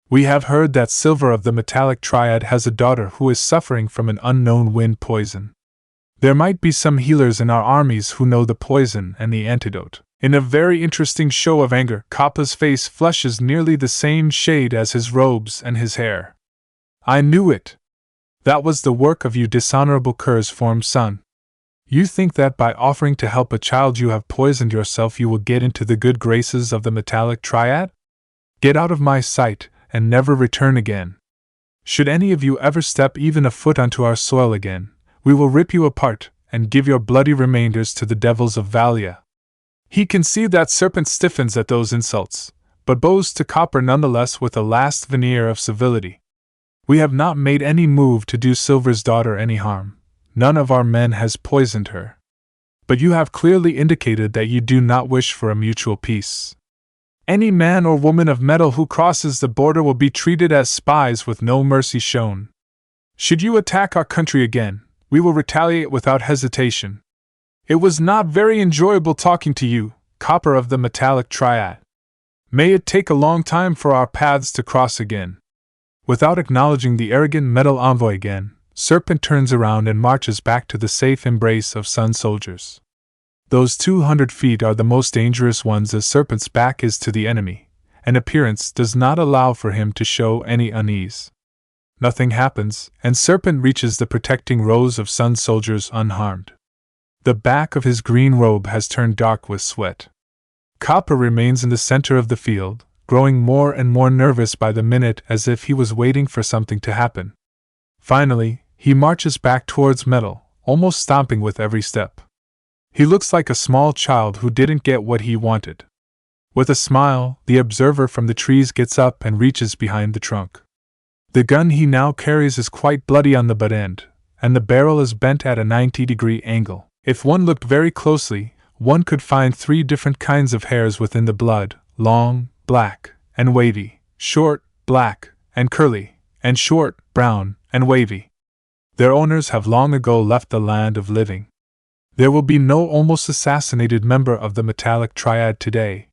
We have heard that Silver of the metallic triad has a daughter who is suffering from an unknown wind poison. There might be some healers in our armies who know the poison and the antidote." In a very interesting show of anger, Kappa's face flushes nearly the same shade as his robes and his hair. "I knew it! That was the work of you dishonorable curs formed Sun. You think that by offering to help a child you have poisoned yourself you will get into the good graces of the metallic triad? Get out of my sight, and never return again. Should any of you ever step even a foot onto our soil again, we will rip you apart, and give your bloody remainders to the devils of Valia." He can see that Serpent stiffens at those insults, but bows to Copper nonetheless with a last veneer of civility. "We have not made any move to do Silver's daughter any harm. None of our men has poisoned her. But you have clearly indicated that you do not wish for a mutual peace. Any man or woman of metal who crosses the border will be treated as spies with no mercy shown. Should you attack our country again, we will retaliate without hesitation. It was not very enjoyable talking to you, Copper of the metallic triad. May it take a long time for our paths to cross again." Without acknowledging the arrogant Metal envoy again, Serpent turns around and marches back to the safe embrace of Sun soldiers. Those 200 feet are the most dangerous ones as Serpent's back is to the enemy, and appearance does not allow for him to show any unease. Nothing happens, and Serpent reaches the protecting rows of Sun soldiers unharmed. The back of his green robe has turned dark with sweat. Copper remains in the center of the field, growing more and more nervous by the minute as if he was waiting for something to happen. Finally, he marches back towards Metal, almost stomping with every step. He looks like a small child who didn't get what he wanted. With a smile, the observer from the trees gets up and reaches behind the trunk. The gun he now carries is quite bloody on the butt end, and the barrel is bent at a 90-degree angle. If one looked very closely, one could find 3 different kinds of hairs within the blood: long, black, and wavy; short, black, and curly; and short, brown, and wavy. Their owners have long ago left the land of living. There will be no almost assassinated member of the metallic triad today.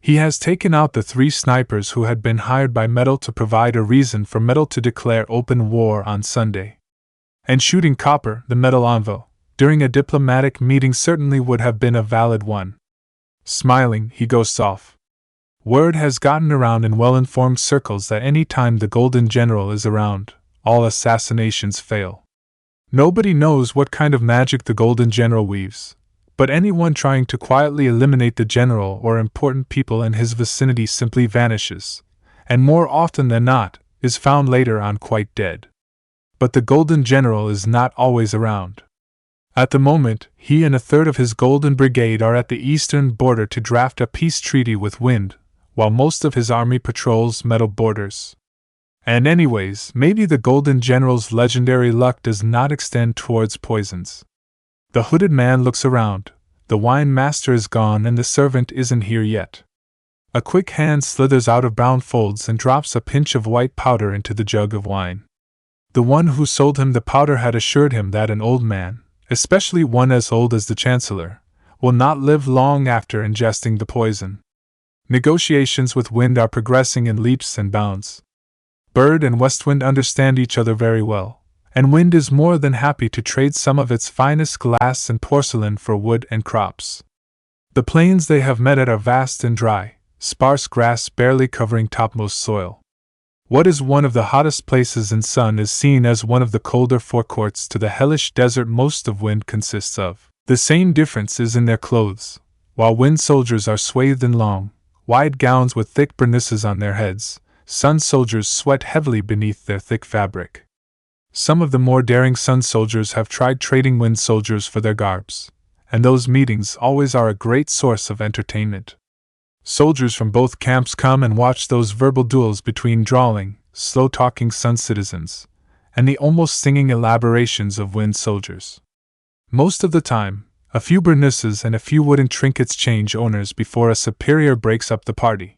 He has taken out the 3 snipers who had been hired by Metal to provide a reason for Metal to declare open war on Sunday. And shooting Copper, the Metal envoy, during a diplomatic meeting certainly would have been a valid one. Smiling, he goes off. Word has gotten around in well-informed circles that any time the Golden General is around, all assassinations fail. Nobody knows what kind of magic the Golden General weaves, but anyone trying to quietly eliminate the general or important people in his vicinity simply vanishes, and more often than not, is found later on quite dead. But the Golden General is not always around. At the moment, he and a third of his Golden Brigade are at the eastern border to draft a peace treaty with Wind, while most of his army patrols Metal borders. And anyways, maybe the Golden General's legendary luck does not extend towards poisons. The hooded man looks around. The wine master is gone and the servant isn't here yet. A quick hand slithers out of brown folds and drops a pinch of white powder into the jug of wine. The one who sold him the powder had assured him that an old man, especially one as old as the Chancellor, will not live long after ingesting the poison. Negotiations with Wind are progressing in leaps and bounds. Bird and Westwind understand each other very well, and Wind is more than happy to trade some of its finest glass and porcelain for wood and crops. The plains they have met at are vast and dry, sparse grass barely covering topmost soil. What is one of the hottest places in sun is seen as one of the colder forecourts to the hellish desert most of Wind consists of. The same difference is in their clothes. While Wind soldiers are swathed in long, wide gowns with thick burnouses on their heads, Sun soldiers sweat heavily beneath their thick fabric. Some of the more daring Sun soldiers have tried trading Wind soldiers for their garbs, and those meetings always are a great source of entertainment. Soldiers from both camps come and watch those verbal duels between drawling, slow-talking Sun citizens, and the almost singing elaborations of Wind soldiers. Most of the time, a few burnouses and a few wooden trinkets change owners before a superior breaks up the party.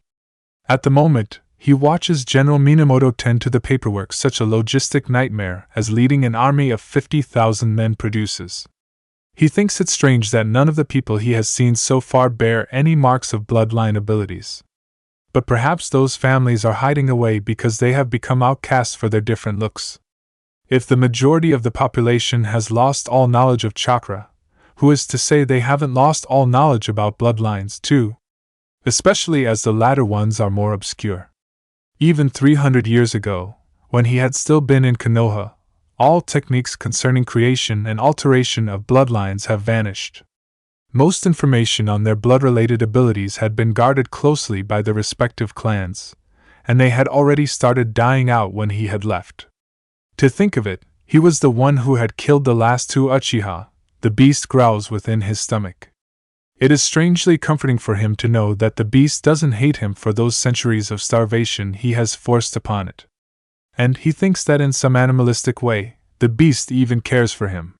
At the moment, he watches General Minamoto tend to the paperwork such a logistic nightmare as leading an army of 50,000 men produces. He thinks it strange that none of the people he has seen so far bear any marks of bloodline abilities. But perhaps those families are hiding away because they have become outcasts for their different looks. If the majority of the population has lost all knowledge of chakra, who is to say they haven't lost all knowledge about bloodlines too? Especially as the latter ones are more obscure. Even 300 years ago, when he had still been in Konoha, all techniques concerning creation and alteration of bloodlines have vanished. Most information on their blood-related abilities had been guarded closely by the respective clans, and they had already started dying out when he had left. To think of it, he was the one who had killed the last 2 Uchiha. The beast growls within his stomach. It is strangely comforting for him to know that the beast doesn't hate him for those centuries of starvation he has forced upon it. And he thinks that in some animalistic way, the beast even cares for him.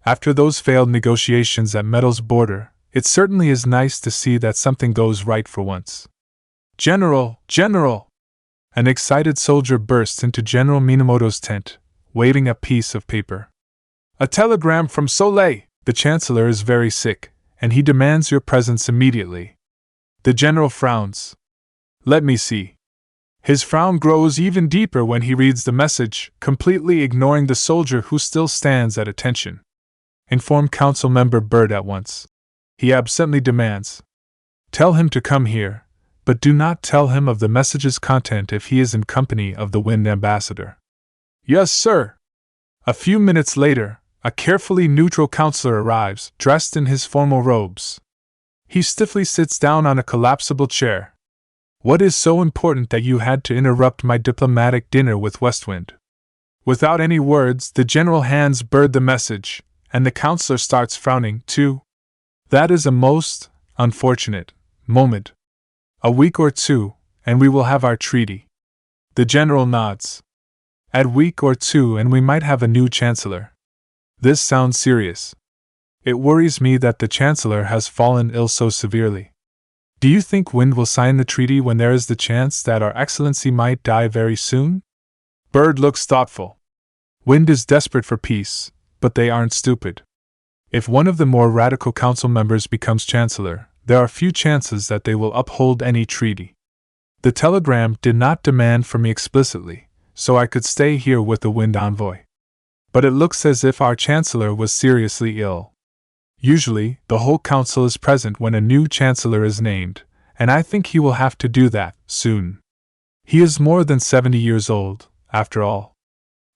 After those failed negotiations at Metal's border, it certainly is nice to see that something goes right for once. General! General! An excited soldier bursts into General Minamoto's tent, waving a piece of paper. A telegram from Soleil! The Chancellor is very sick, and he demands your presence immediately. The general frowns. Let me see. His frown grows even deeper when he reads the message, completely ignoring the soldier who still stands at attention. Inform Council Member Bird at once. He absently demands. Tell him to come here, but do not tell him of the message's content if he is in company of the Wind Ambassador. Yes, sir. A few minutes later, a carefully neutral counselor arrives, dressed in his formal robes. He stiffly sits down on a collapsible chair. What is so important that you had to interrupt my diplomatic dinner with Westwind? Without any words, the general hands Bird the message, and the counselor starts frowning, too. That is a most unfortunate moment. A week or two, and we will have our treaty. The general nods. A week or two, and we might have a new chancellor. This sounds serious. It worries me that the chancellor has fallen ill so severely. Do you think Wind will sign the treaty when there is the chance that Our Excellency might die very soon? Bird looks thoughtful. Wind is desperate for peace, but they aren't stupid. If one of the more radical council members becomes chancellor, there are few chances that they will uphold any treaty. The telegram did not demand for me explicitly, so I could stay here with the Wind envoy. But it looks as if our chancellor was seriously ill. Usually, the whole council is present when a new chancellor is named, and I think he will have to do that soon. He is more than 70 years old, after all.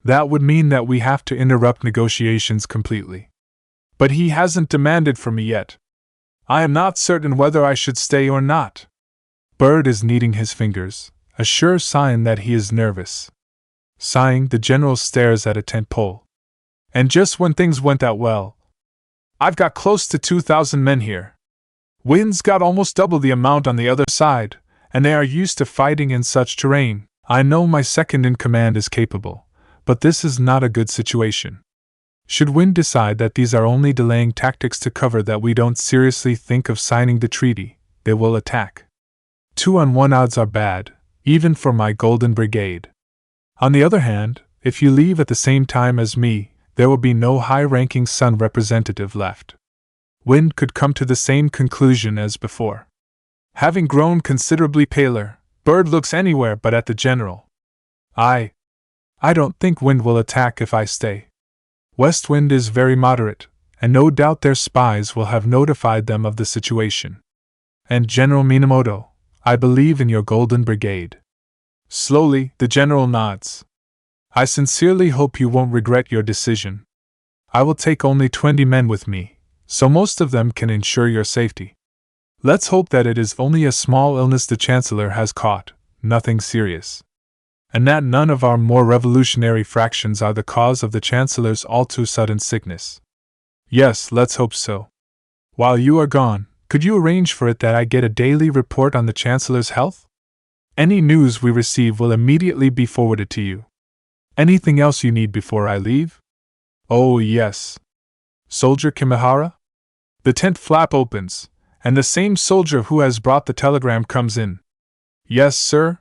That would mean that we have to interrupt negotiations completely. But he hasn't demanded for me yet. I am not certain whether I should stay or not. Bird is kneading his fingers, a sure sign that he is nervous. Sighing, the general stares at a tent pole. And just when things went that well, I've got close to 2,000 men here. Wind's got almost double the amount on the other side, and they are used to fighting in such terrain. I know my second in command is capable, but this is not a good situation. Should Wind decide that these are only delaying tactics to cover that we don't seriously think of signing the treaty, they will attack. 2-on-1 odds are bad, even for my Golden Brigade. On the other hand, if you leave at the same time as me, there will be no high-ranking Sun representative left. Wind could come to the same conclusion as before. Having grown considerably paler, Bird looks anywhere but at the general. I don't think Wind will attack if I stay. Westwind is very moderate, and no doubt their spies will have notified them of the situation. And General Minamoto, I believe in your Golden Brigade. Slowly, the general nods. I sincerely hope you won't regret your decision. I will take only 20 men with me, so most of them can ensure your safety. Let's hope that it is only a small illness the Chancellor has caught, nothing serious. And that none of our more revolutionary fractions are the cause of the Chancellor's all-too-sudden sickness. Yes, let's hope so. While you are gone, could you arrange for it that I get a daily report on the Chancellor's health? Any news we receive will immediately be forwarded to you. Anything else you need before I leave? Oh, yes. Soldier Kimihara? The tent flap opens, and the same soldier who has brought the telegram comes in. Yes, sir?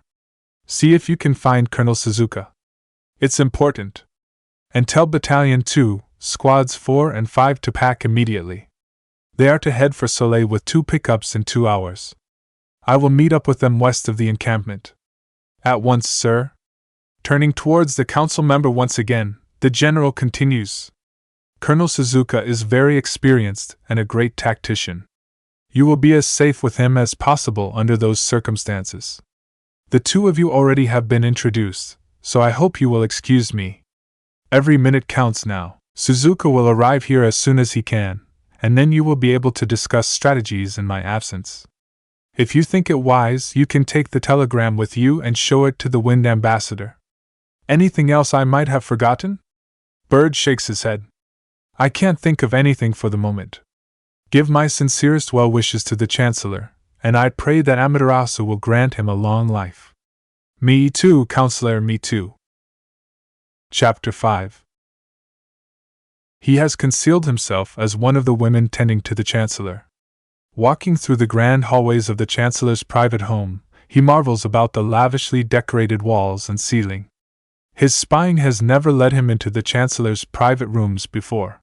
See if you can find Colonel Suzuka. It's important. And tell Battalion 2, Squads 4 and 5 to pack immediately. They are to head for Soleil with 2 pickups in 2 hours. I will meet up with them west of the encampment. At once, sir. Turning towards the council member once again, the general continues. Colonel Suzuka is very experienced and a great tactician. You will be as safe with him as possible under those circumstances. The 2 of you already have been introduced, so I hope you will excuse me. Every minute counts now. Suzuka will arrive here as soon as he can, and then you will be able to discuss strategies in my absence. If you think it wise, you can take the telegram with you and show it to the Wind Ambassador. Anything else I might have forgotten? Bird shakes his head. I can't think of anything for the moment. Give my sincerest well wishes to the Chancellor, and I pray that Amaterasu will grant him a long life. Me too, Counselor, me too. Chapter 5. He has concealed himself as one of the women tending to the Chancellor. Walking through the grand hallways of the Chancellor's private home, he marvels about the lavishly decorated walls and ceiling. His spying has never led him into the Chancellor's private rooms before.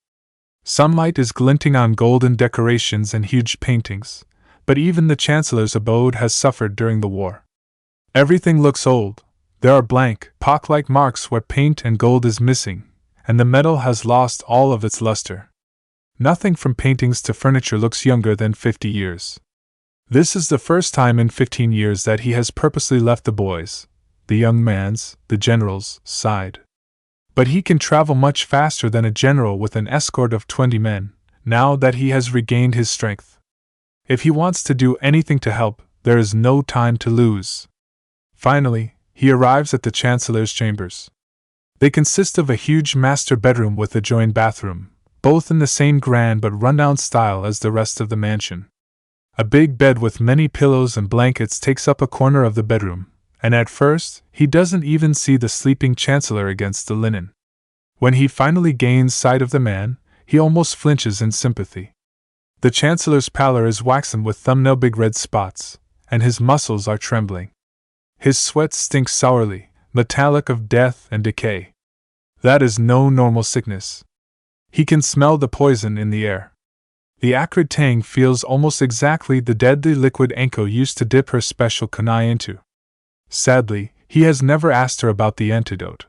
Sunlight is glinting on golden decorations and huge paintings, but even the Chancellor's abode has suffered during the war. Everything looks old. There are blank, pock-like marks where paint and gold is missing, and the metal has lost all of its luster. Nothing from paintings to furniture looks younger than 50 years. This is the first time in 15 years that he has purposely left the boys', the young man's, the general's, side. But he can travel much faster than a general with an escort of 20 men, now that he has regained his strength. If he wants to do anything to help, there is no time to lose. Finally, he arrives at the Chancellor's chambers. They consist of a huge master bedroom with a joined bathroom, both in the same grand but rundown style as the rest of the mansion. A big bed with many pillows and blankets takes up a corner of the bedroom, and at first, he doesn't even see the sleeping Chancellor against the linen. When he finally gains sight of the man, he almost flinches in sympathy. The Chancellor's pallor is waxen with thumbnail big red spots, and his muscles are trembling. His sweat stinks sourly, metallic of death and decay. That is no normal sickness. He can smell the poison in the air. The acrid tang feels almost exactly the deadly liquid Anko used to dip her special kunai into. Sadly, he has never asked her about the antidote.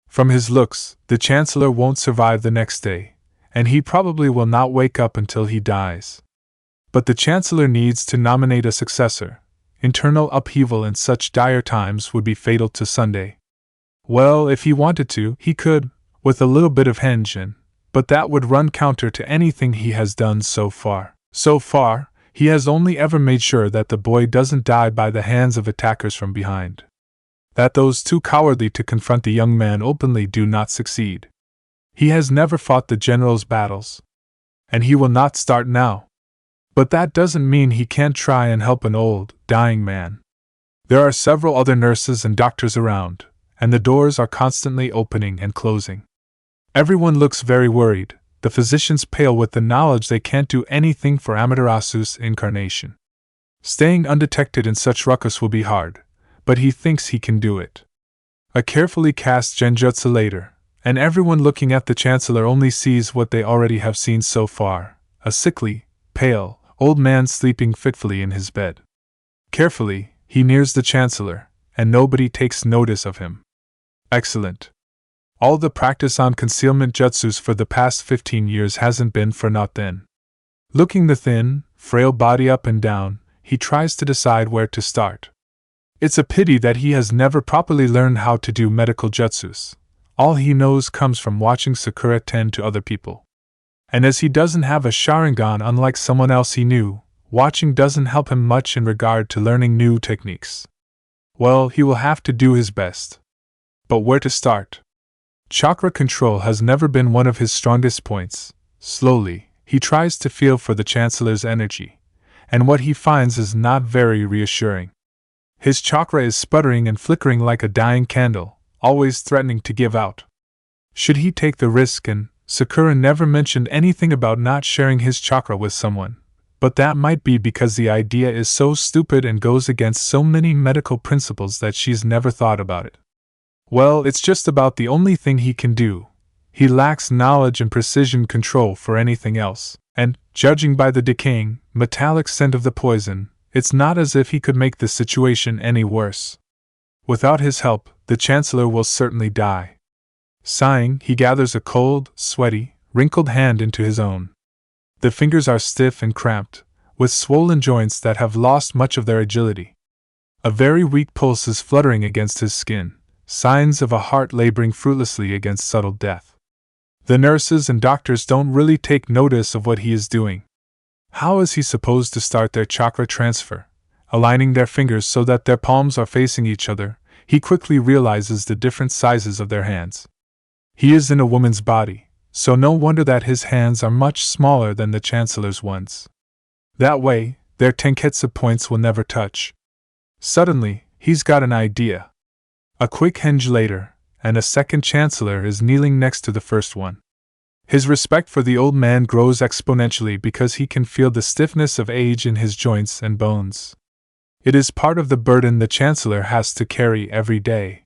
From his looks, the Chancellor won't survive the next day, and he probably will not wake up until he dies. But the Chancellor needs to nominate a successor. Internal upheaval in such dire times would be fatal to Sunday. Well, if he wanted to, he could, with a little bit of henjin, but that would run counter to anything he has done so far. So far, he has only ever made sure that the boy doesn't die by the hands of attackers from behind. That those too cowardly to confront the young man openly do not succeed. He has never fought the general's battles. And he will not start now. But that doesn't mean he can't try and help an old, dying man. There are several other nurses and doctors around, and the doors are constantly opening and closing. Everyone looks very worried, the physicians pale with the knowledge they can't do anything for Amaterasu's incarnation. Staying undetected in such ruckus will be hard, but he thinks he can do it. A carefully cast genjutsu later, and everyone looking at the Chancellor only sees what they already have seen so far, a sickly, pale, old man sleeping fitfully in his bed. Carefully, he nears the Chancellor, and nobody takes notice of him. Excellent. All the practice on concealment jutsus for the past 15 years hasn't been for naught then. Looking the thin, frail body up and down, he tries to decide where to start. It's a pity that he has never properly learned how to do medical jutsus. All he knows comes from watching Sakura tend to other people. And as he doesn't have a Sharingan unlike someone else he knew, watching doesn't help him much in regard to learning new techniques. Well, he will have to do his best. But where to start? Chakra control has never been one of his strongest points. Slowly, he tries to feel for the Chancellor's energy, and what he finds is not very reassuring. His chakra is sputtering and flickering like a dying candle, always threatening to give out. Should he take the risk? And Sakura never mentioned anything about not sharing his chakra with someone, but that might be because the idea is so stupid and goes against so many medical principles that she's never thought about it. Well, it's just about the only thing he can do. He lacks knowledge and precision control for anything else, and, judging by the decaying, metallic scent of the poison, it's not as if he could make the situation any worse. Without his help, the Chancellor will certainly die. Sighing, he gathers a cold, sweaty, wrinkled hand into his own. The fingers are stiff and cramped, with swollen joints that have lost much of their agility. A very weak pulse is fluttering against his skin, signs of a heart laboring fruitlessly against subtle death. The nurses and doctors don't really take notice of what he is doing. How is he supposed to start their chakra transfer? Aligning their fingers so that their palms are facing each other, he quickly realizes the different sizes of their hands. He is in a woman's body, so no wonder that his hands are much smaller than the Chancellor's ones. That way, their tenketsu points will never touch. Suddenly, he's got an idea. A quick hinge later, and a second Chancellor is kneeling next to the first one. His respect for the old man grows exponentially because he can feel the stiffness of age in his joints and bones. It is part of the burden the Chancellor has to carry every day.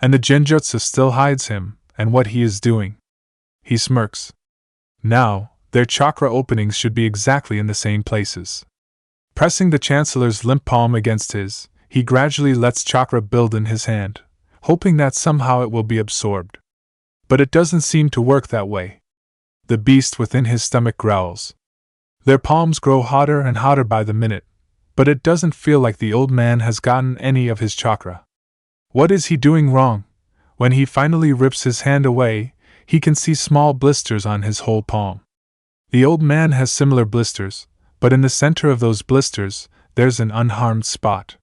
And the genjutsu still hides him, and what he is doing. He smirks. Now, their chakra openings should be exactly in the same places. Pressing the Chancellor's limp palm against his, he gradually lets chakra build in his hand, hoping that somehow it will be absorbed. But it doesn't seem to work that way. The beast within his stomach growls. Their palms grow hotter and hotter by the minute, but it doesn't feel like the old man has gotten any of his chakra. What is he doing wrong? When he finally rips his hand away, he can see small blisters on his whole palm. The old man has similar blisters, but in the center of those blisters, there's an unharmed spot.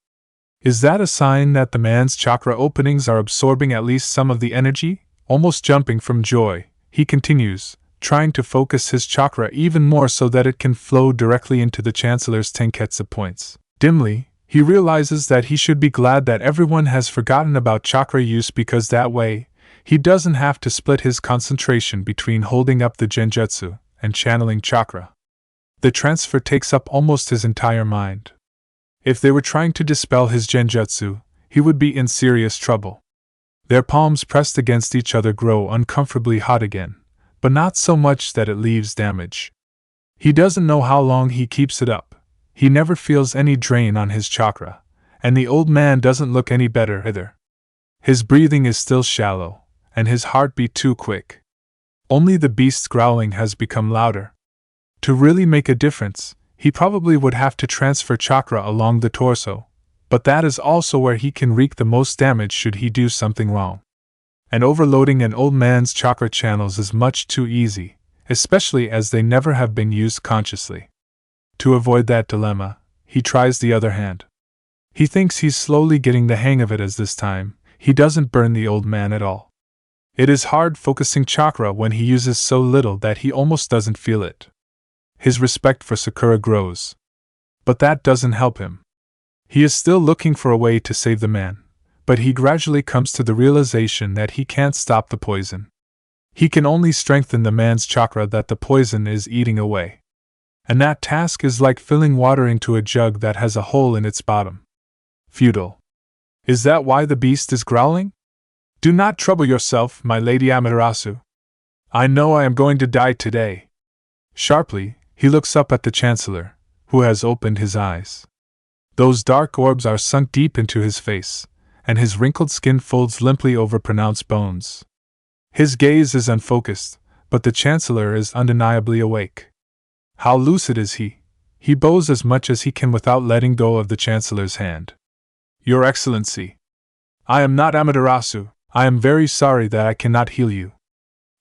Is that a sign that the man's chakra openings are absorbing at least some of the energy? Almost jumping from joy, he continues, trying to focus his chakra even more so that it can flow directly into the Chancellor's Tenketsu points. Dimly, he realizes that he should be glad that everyone has forgotten about chakra use, because that way, he doesn't have to split his concentration between holding up the genjutsu and channeling chakra. The transfer takes up almost his entire mind. If they were trying to dispel his genjutsu, he would be in serious trouble. Their palms pressed against each other grow uncomfortably hot again, but not so much that it leaves damage. He doesn't know how long he keeps it up. He never feels any drain on his chakra, and the old man doesn't look any better either. His breathing is still shallow, and his heartbeat too quick. Only the beast's growling has become louder. To really make a difference, he probably would have to transfer chakra along the torso, but that is also where he can wreak the most damage should he do something wrong. And overloading an old man's chakra channels is much too easy, especially as they never have been used consciously. To avoid that dilemma, he tries the other hand. He thinks he's slowly getting the hang of it, as this time, he doesn't burn the old man at all. It is hard focusing chakra when he uses so little that he almost doesn't feel it. His respect for Sakura grows. But that doesn't help him. He is still looking for a way to save the man, but he gradually comes to the realization that he can't stop the poison. He can only strengthen the man's chakra that the poison is eating away. And that task is like filling water into a jug that has a hole in its bottom. Futile. Is that why the beast is growling? Do not trouble yourself, my lady Amaterasu. I know I am going to die today. Sharply, he looks up at the Chancellor, who has opened his eyes. Those dark orbs are sunk deep into his face, and his wrinkled skin folds limply over pronounced bones. His gaze is unfocused, but the Chancellor is undeniably awake. How lucid is he? He bows as much as he can without letting go of the Chancellor's hand. Your Excellency, I am not Amaterasu. I am very sorry that I cannot heal you.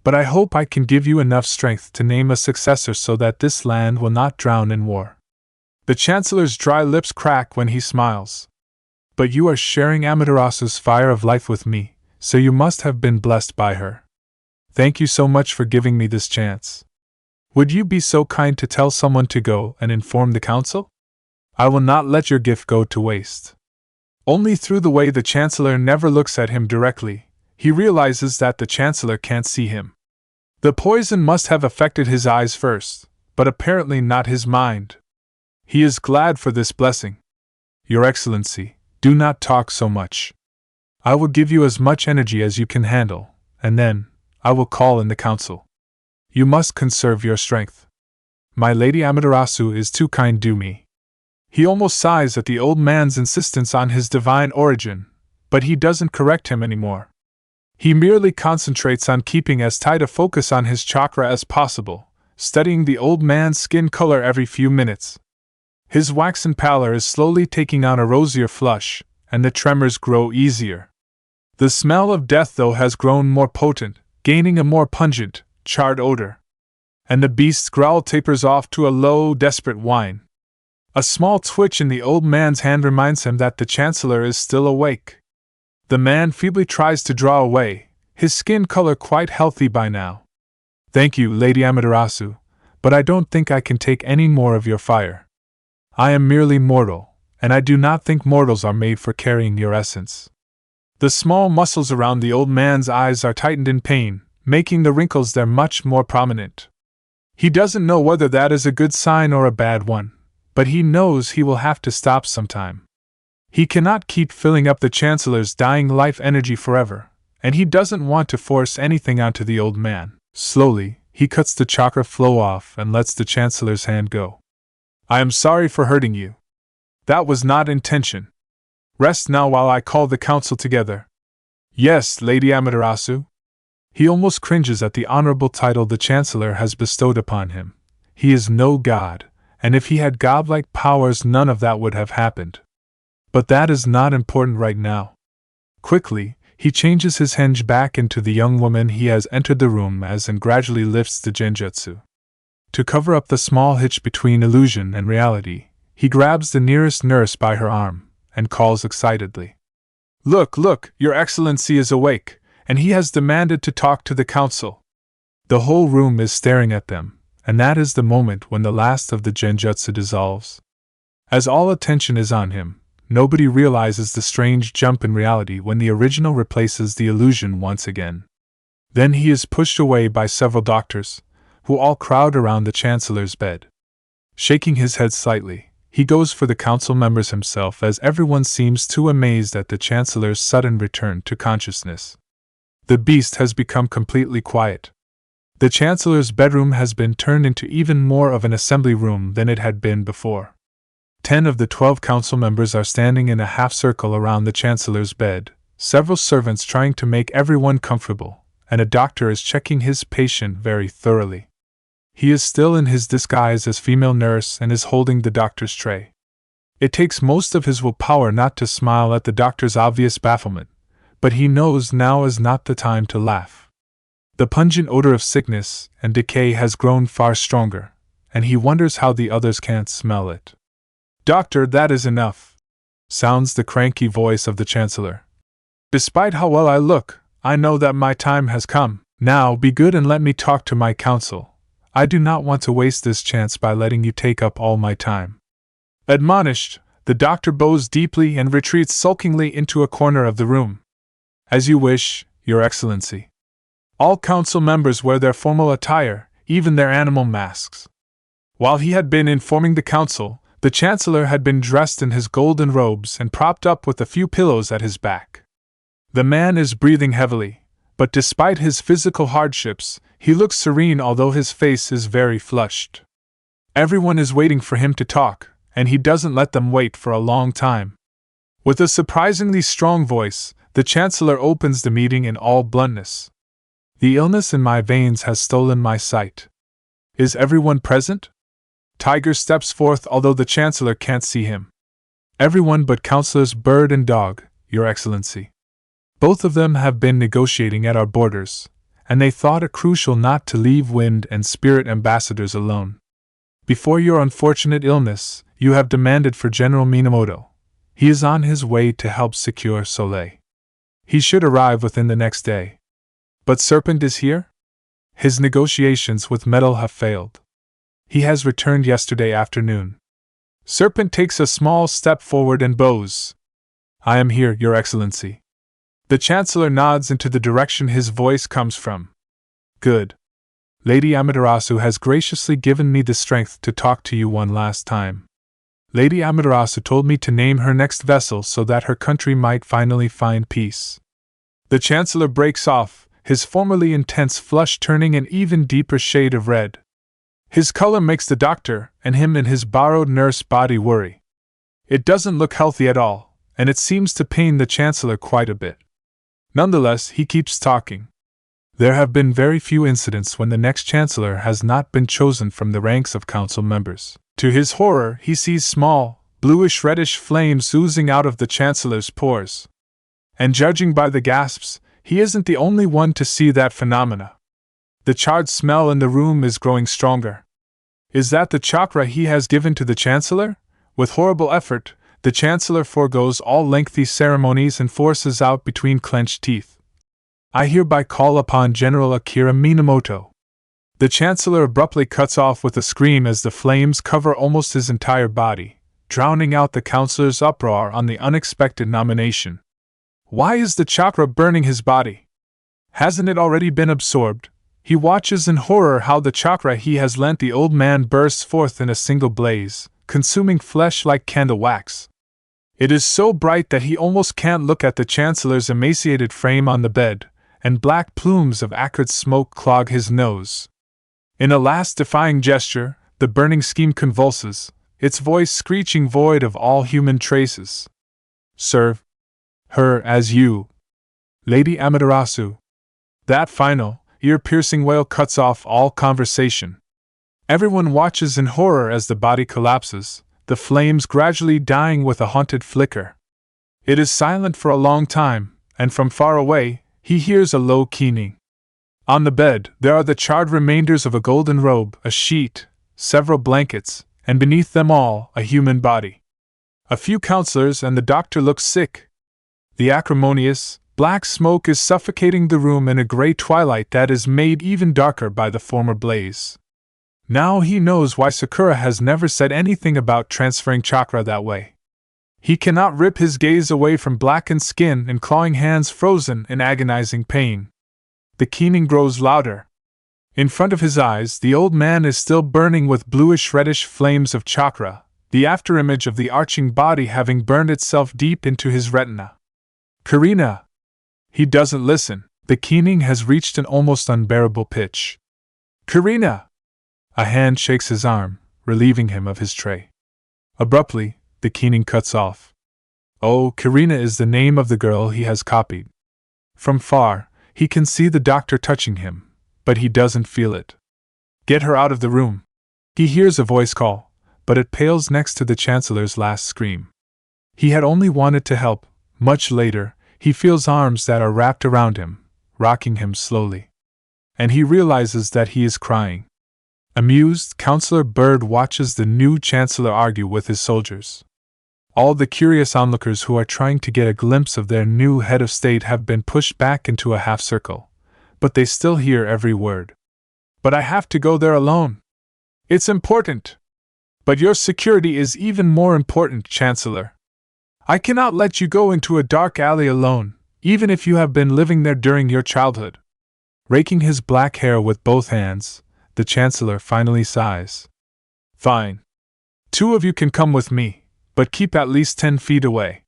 But I hope I can give you enough strength to name a successor so that this land will not drown in war. The Chancellor's dry lips crack when he smiles. But you are sharing Amaterasu's fire of life with me, so you must have been blessed by her. Thank you so much for giving me this chance. Would you be so kind to tell someone to go and inform the council? I will not let your gift go to waste. Only through the way the Chancellor never looks at him directly, he realizes that the Chancellor can't see him. The poison must have affected his eyes first, but apparently not his mind. He is glad for this blessing. Your Excellency, do not talk so much. I will give you as much energy as you can handle, and then, I will call in the council. You must conserve your strength. My lady Amaterasu is too kind to me. He almost sighs at the old man's insistence on his divine origin, but he doesn't correct him anymore. He merely concentrates on keeping as tight a focus on his chakra as possible, studying the old man's skin color every few minutes. His waxen pallor is slowly taking on a rosier flush, and the tremors grow easier. The smell of death, though, has grown more potent, gaining a more pungent, charred odor. And the beast's growl tapers off to a low, desperate whine. A small twitch in the old man's hand reminds him that the Chancellor is still awake. The man feebly tries to draw away, his skin color quite healthy by now. Thank you, Lady Amaterasu, but I don't think I can take any more of your fire. I am merely mortal, and I do not think mortals are made for carrying your essence. The small muscles around the old man's eyes are tightened in pain, making the wrinkles there much more prominent. He doesn't know whether that is a good sign or a bad one, but he knows he will have to stop sometime. He cannot keep filling up the Chancellor's dying life energy forever, and he doesn't want to force anything onto the old man. Slowly, he cuts the chakra flow off and lets the Chancellor's hand go. I am sorry for hurting you. That was not intention. Rest now while I call the council together. Yes, Lady Amaterasu. He almost cringes at the honorable title the Chancellor has bestowed upon him. He is no god, and if he had godlike powers none of that would have happened. But that is not important right now. Quickly, he changes his henge back into the young woman he has entered the room as and gradually lifts the genjutsu. To cover up the small hitch between illusion and reality, he grabs the nearest nurse by her arm and calls excitedly. Look, look, Your Excellency is awake, and he has demanded to talk to the council. The whole room is staring at them, and that is the moment when the last of the genjutsu dissolves. As all attention is on him, nobody realizes the strange jump in reality when the original replaces the illusion once again. Then he is pushed away by several doctors, who all crowd around the Chancellor's bed. Shaking his head slightly, he goes for the council members himself as everyone seems too amazed at the Chancellor's sudden return to consciousness. The beast has become completely quiet. The Chancellor's bedroom has been turned into even more of an assembly room than it had been before. 10 of the 12 council members are standing in a half-circle around the Chancellor's bed, several servants trying to make everyone comfortable, and a doctor is checking his patient very thoroughly. He is still in his disguise as female nurse and is holding the doctor's tray. It takes most of his willpower not to smile at the doctor's obvious bafflement, but he knows now is not the time to laugh. The pungent odor of sickness and decay has grown far stronger, and he wonders how the others can't smell it. Doctor, that is enough, sounds the cranky voice of the Chancellor. Despite how well I look, I know that my time has come. Now be good and let me talk to my council. I do not want to waste this chance by letting you take up all my time. Admonished, the doctor bows deeply and retreats sulkingly into a corner of the room. As you wish, Your Excellency. All council members wear their formal attire, even their animal masks. While he had been informing the council, the Chancellor had been dressed in his golden robes and propped up with a few pillows at his back. The man is breathing heavily, but despite his physical hardships, he looks serene although his face is very flushed. Everyone is waiting for him to talk, and he doesn't let them wait for a long time. With a surprisingly strong voice, the Chancellor opens the meeting in all bluntness. The illness in my veins has stolen my sight. Is everyone present? Tiger steps forth although the Chancellor can't see him. Everyone but Councillors Bird and Dog, Your Excellency. Both of them have been negotiating at our borders, and they thought it crucial not to leave Wind and Spirit ambassadors alone. Before your unfortunate illness, you have demanded for General Minamoto. He is on his way to help secure Soleil. He should arrive within the next day. But Serpent is here? His negotiations with Metal have failed. He has returned yesterday afternoon. Serpent takes a small step forward and bows. I am here, Your Excellency. The Chancellor nods into the direction his voice comes from. Good. Lady Amaterasu has graciously given me the strength to talk to you one last time. Lady Amaterasu told me to name her next vessel so that her country might finally find peace. The Chancellor breaks off, his formerly intense flush turning an even deeper shade of red. His color makes the doctor and him in his borrowed nurse body worry. It doesn't look healthy at all, and it seems to pain the Chancellor quite a bit. Nonetheless, he keeps talking. There have been very few incidents when the next Chancellor has not been chosen from the ranks of council members. To his horror, he sees small, bluish-reddish flames oozing out of the Chancellor's pores. And judging by the gasps, he isn't the only one to see that phenomena. The charred smell in the room is growing stronger. Is that the chakra he has given to the Chancellor? With horrible effort, the Chancellor forgoes all lengthy ceremonies and forces out between clenched teeth. I hereby call upon General Akira Minamoto. The Chancellor abruptly cuts off with a scream as the flames cover almost his entire body, drowning out the Councillor's uproar on the unexpected nomination. Why is the chakra burning his body? Hasn't it already been absorbed? He watches in horror how the chakra he has lent the old man bursts forth in a single blaze, consuming flesh like candle wax. It is so bright that he almost can't look at the Chancellor's emaciated frame on the bed, and black plumes of acrid smoke clog his nose. In a last defying gesture, the burning scheme convulses, its voice screeching void of all human traces. Serve her as you, Lady Amaterasu. That final, ear-piercing wail cuts off all conversation. Everyone watches in horror as the body collapses, the flames gradually dying with a haunted flicker. It is silent for a long time, and from far away, he hears a low keening. On the bed, there are the charred remainders of a golden robe, a sheet, several blankets, and beneath them all, a human body. A few counselors and the doctor look sick. The acrimonious, black smoke is suffocating the room in a gray twilight that is made even darker by the former blaze. Now he knows why Sakura has never said anything about transferring chakra that way. He cannot rip his gaze away from blackened skin and clawing hands frozen in agonizing pain. The keening grows louder. In front of his eyes, the old man is still burning with bluish-reddish flames of chakra, the afterimage of the arching body having burned itself deep into his retina. Karina! He doesn't listen. The keening has reached an almost unbearable pitch. Karina! A hand shakes his arm, relieving him of his tray. Abruptly, the keening cuts off. Oh, Karina is the name of the girl he has copied. From far, he can see the doctor touching him, but he doesn't feel it. Get her out of the room. He hears a voice call, but it pales next to the Chancellor's last scream. He had only wanted to help. Much later, he feels arms that are wrapped around him, rocking him slowly. And he realizes that he is crying. Amused, Counselor Bird watches the new Chancellor argue with his soldiers. All the curious onlookers who are trying to get a glimpse of their new head of state have been pushed back into a half circle, but they still hear every word. But I have to go there alone. It's important. But your security is even more important, Chancellor. I cannot let you go into a dark alley alone, even if you have been living there during your childhood. Raking his black hair with both hands, the Chancellor finally sighs. Fine. 2 of you can come with me, but keep at least 10 feet away.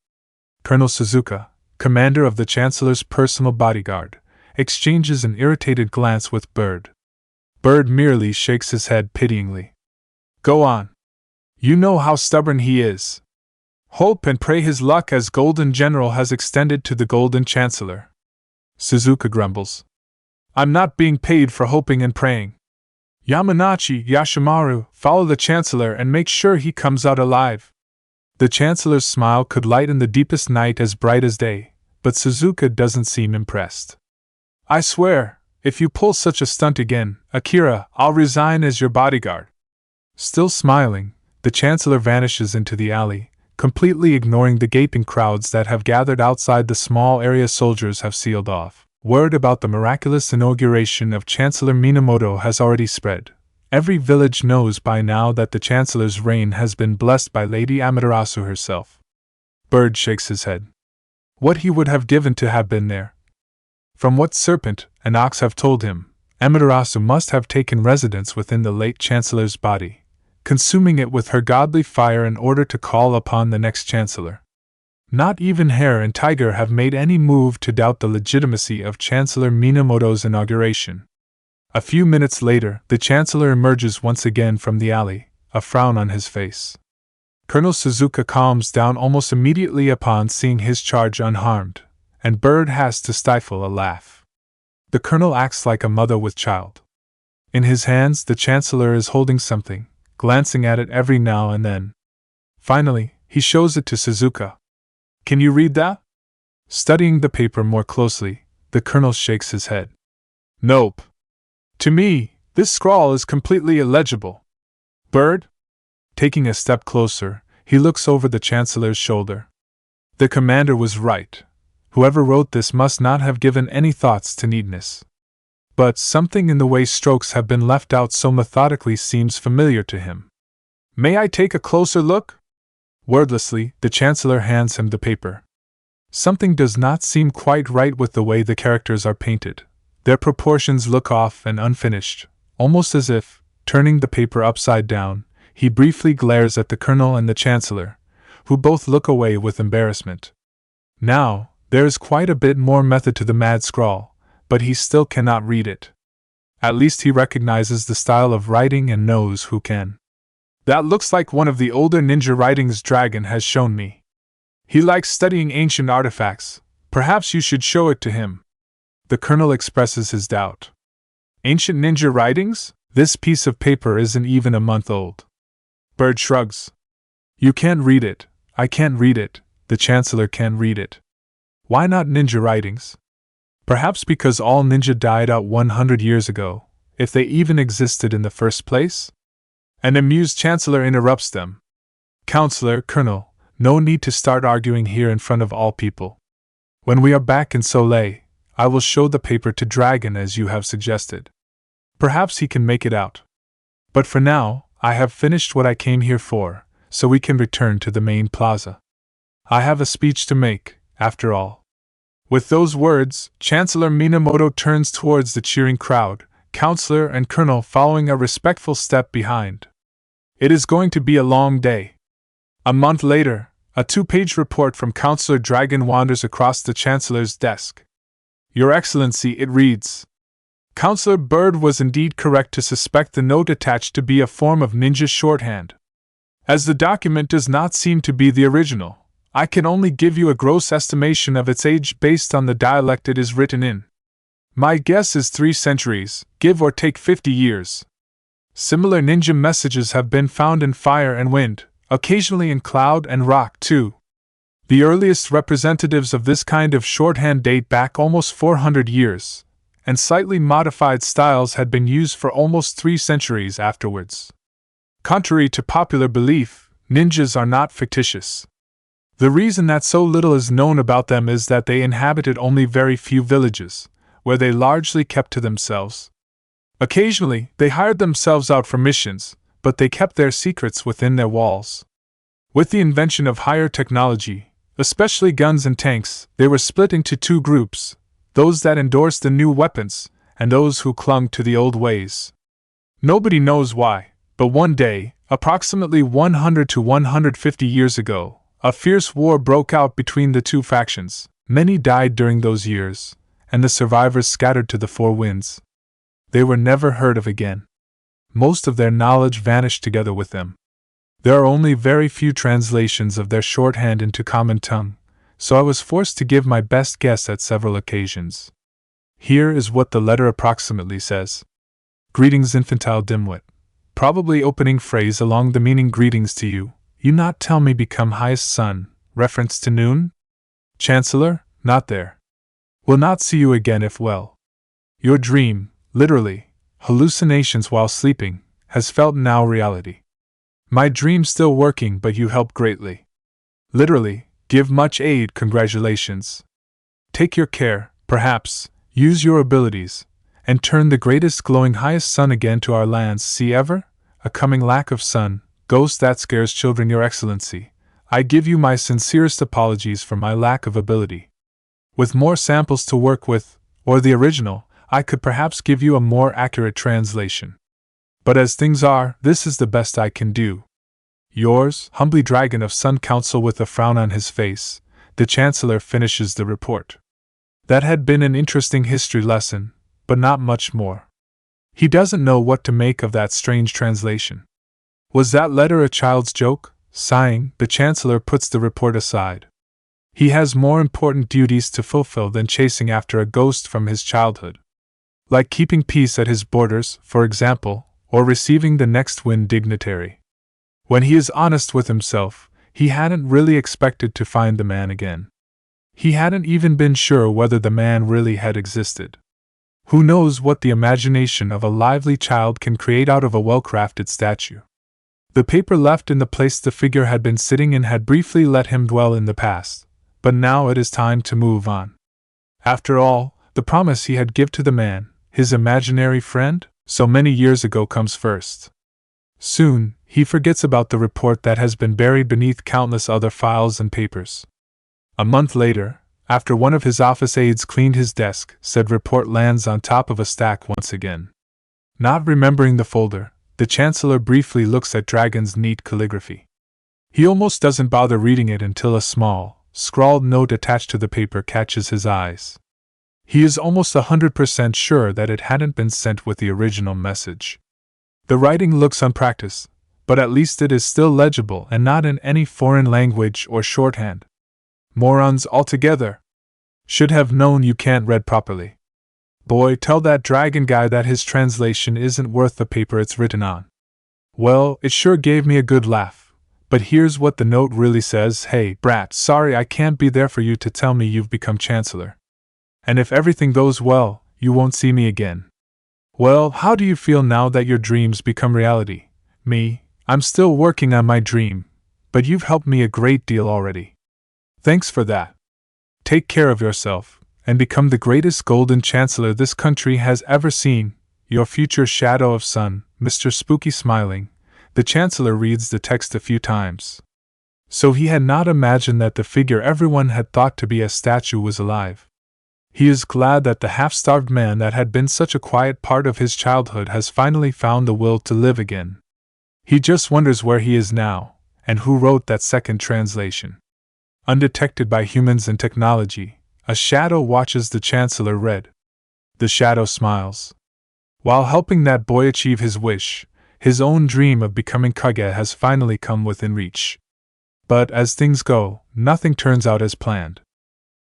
Colonel Suzuka, commander of the Chancellor's personal bodyguard, exchanges an irritated glance with Bird. Bird merely shakes his head pityingly. Go on. You know how stubborn he is. Hope and pray his luck as Golden General has extended to the Golden Chancellor. Suzuka grumbles. I'm not being paid for hoping and praying. Yamanachi, Yashimaru, follow the Chancellor and make sure he comes out alive. The Chancellor's smile could lighten the deepest night as bright as day, but Suzuka doesn't seem impressed. I swear, if you pull such a stunt again, Akira, I'll resign as your bodyguard. Still smiling, the Chancellor vanishes into the alley, completely ignoring the gaping crowds that have gathered outside the small area soldiers have sealed off. Word about the miraculous inauguration of Chancellor Minamoto has already spread. Every village knows by now that the Chancellor's reign has been blessed by Lady Amaterasu herself. Bird shakes his head. What he would have given to have been there. From what Serpent and Ox have told him, Amaterasu must have taken residence within the late Chancellor's body, consuming it with her godly fire in order to call upon the next Chancellor. Not even Hare and Tiger have made any move to doubt the legitimacy of Chancellor Minamoto's inauguration. A few minutes later, the Chancellor emerges once again from the alley, a frown on his face. Colonel Suzuka calms down almost immediately upon seeing his charge unharmed, and Bird has to stifle a laugh. The Colonel acts like a mother with child. In his hands, the Chancellor is holding something, glancing at it every now and then. Finally, he shows it to Suzuka. Can you read that? Studying the paper more closely, the Colonel shakes his head. Nope. To me, this scrawl is completely illegible. Bird? Taking a step closer, he looks over the Chancellor's shoulder. The commander was right. Whoever wrote this must not have given any thoughts to neatness. But something in the way strokes have been left out so methodically seems familiar to him. May I take a closer look? Wordlessly, the Chancellor hands him the paper. Something does not seem quite right with the way the characters are painted. Their proportions look off and unfinished, almost as if, turning the paper upside down, he briefly glares at the Colonel and the Chancellor, who both look away with embarrassment. Now, there is quite a bit more method to the mad scrawl, but he still cannot read it. At least he recognizes the style of writing and knows who can. That looks like one of the older ninja writings Dragon has shown me. He likes studying ancient artifacts. Perhaps you should show it to him. The Colonel expresses his doubt. Ancient ninja writings? This piece of paper isn't even a month old. Bird shrugs. You can't read it, I can't read it, the Chancellor can read it. Why not ninja writings? Perhaps because all ninja died out 100 years ago, if they even existed in the first place? An amused Chancellor interrupts them. Counselor, Colonel, no need to start arguing here in front of all people. When we are back in Soleil, I will show the paper to Dragon as you have suggested. Perhaps he can make it out. But for now, I have finished what I came here for, so we can return to the main plaza. I have a speech to make, after all. With those words, Chancellor Minamoto turns towards the cheering crowd, Counselor and Colonel following a respectful step behind. It is going to be a long day. A month later, a 2-page report from Counselor Dragon wanders across the Chancellor's desk. Your Excellency, it reads. Counselor Bird was indeed correct to suspect the note attached to be a form of ninja shorthand. As the document does not seem to be the original, I can only give you a gross estimation of its age based on the dialect it is written in. My guess is 3 centuries, give or take 50 years. Similar ninja messages have been found in fire and wind, occasionally in cloud and rock too. The earliest representatives of this kind of shorthand date back almost 400 years, and slightly modified styles had been used for almost 3 centuries afterwards. Contrary to popular belief, ninjas are not fictitious. The reason that so little is known about them is that they inhabited only very few villages, where they largely kept to themselves. Occasionally, they hired themselves out for missions, but they kept their secrets within their walls. With the invention of higher technology, especially guns and tanks, they were split into 2 groups, those that endorsed the new weapons, and those who clung to the old ways. Nobody knows why, but one day, approximately 100 to 150 years ago, a fierce war broke out between the 2 factions. Many died during those years, and the survivors scattered to the 4 winds. They were never heard of again. Most of their knowledge vanished together with them. There are only very few translations of their shorthand into common tongue, so I was forced to give my best guess at several occasions. Here is what the letter approximately says. Greetings, infantile dimwit. Probably opening phrase along the meaning greetings to you. You not tell me become highest son, reference to noon? Chancellor, not there. Will not see you again if well. Your dream, literally, hallucinations while sleeping, has felt now reality. My dream still working, but you help greatly. Literally, give much aid, congratulations. Take your care, perhaps, use your abilities, and turn the greatest glowing highest sun again to our lands. See ever? A coming lack of sun. Ghost that scares children, Your Excellency. I give you my sincerest apologies for my lack of ability. With more samples to work with, or the original, I could perhaps give you a more accurate translation. But as things are, this is the best I can do. Yours, humbly, Dragon of Sun Council. With a frown on his face, the Chancellor finishes the report. That had been an interesting history lesson, but not much more. He doesn't know what to make of that strange translation. Was that letter a child's joke? Sighing, the Chancellor puts the report aside. He has more important duties to fulfill than chasing after a ghost from his childhood. Like keeping peace at his borders, for example, or receiving the next wind dignitary. When he is honest with himself, he hadn't really expected to find the man again. He hadn't even been sure whether the man really had existed. Who knows what the imagination of a lively child can create out of a well-crafted statue? The paper left in the place the figure had been sitting in had briefly let him dwell in the past, but now it is time to move on. After all, the promise he had given to the man, his imaginary friend, so many years ago, comes first. Soon, he forgets about the report that has been buried beneath countless other files and papers. A month later, after one of his office aides cleaned his desk, said report lands on top of a stack once again. Not remembering the folder, the Chancellor briefly looks at Dragon's neat calligraphy. He almost doesn't bother reading it until a small, scrawled note attached to the paper catches his eyes. He is almost 100% sure that it hadn't been sent with the original message. The writing looks unpracticed, but at least it is still legible and not in any foreign language or shorthand. Morons altogether. Should have known you can't read properly. Boy, tell that dragon guy that his translation isn't worth the paper it's written on. Well, it sure gave me a good laugh. But here's what the note really says. Hey, brat, sorry I can't be there for you to tell me you've become chancellor. And if everything goes well, you won't see me again. Well, how do you feel now that your dreams become reality? Me, I'm still working on my dream, but you've helped me a great deal already. Thanks for that. Take care of yourself, and become the greatest golden chancellor this country has ever seen, your future shadow of sun, Mr. Spooky. Smiling, the chancellor reads the text a few times. So he had not imagined that the figure everyone had thought to be a statue was alive. He is glad that the half-starved man that had been such a quiet part of his childhood has finally found the will to live again. He just wonders where he is now, and who wrote that second translation. Undetected by humans and technology, a shadow watches the chancellor read. The shadow smiles. While helping that boy achieve his wish, his own dream of becoming Kage has finally come within reach. But as things go, nothing turns out as planned.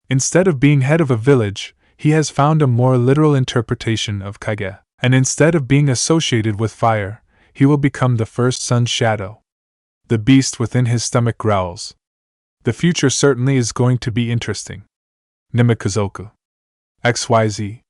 Instead of being head of a village, he has found a more literal interpretation of Kage, and instead of being associated with fire, he will become the first sun's shadow. The beast within his stomach growls. The future certainly is going to be interesting. Nimikazoku. XYZ.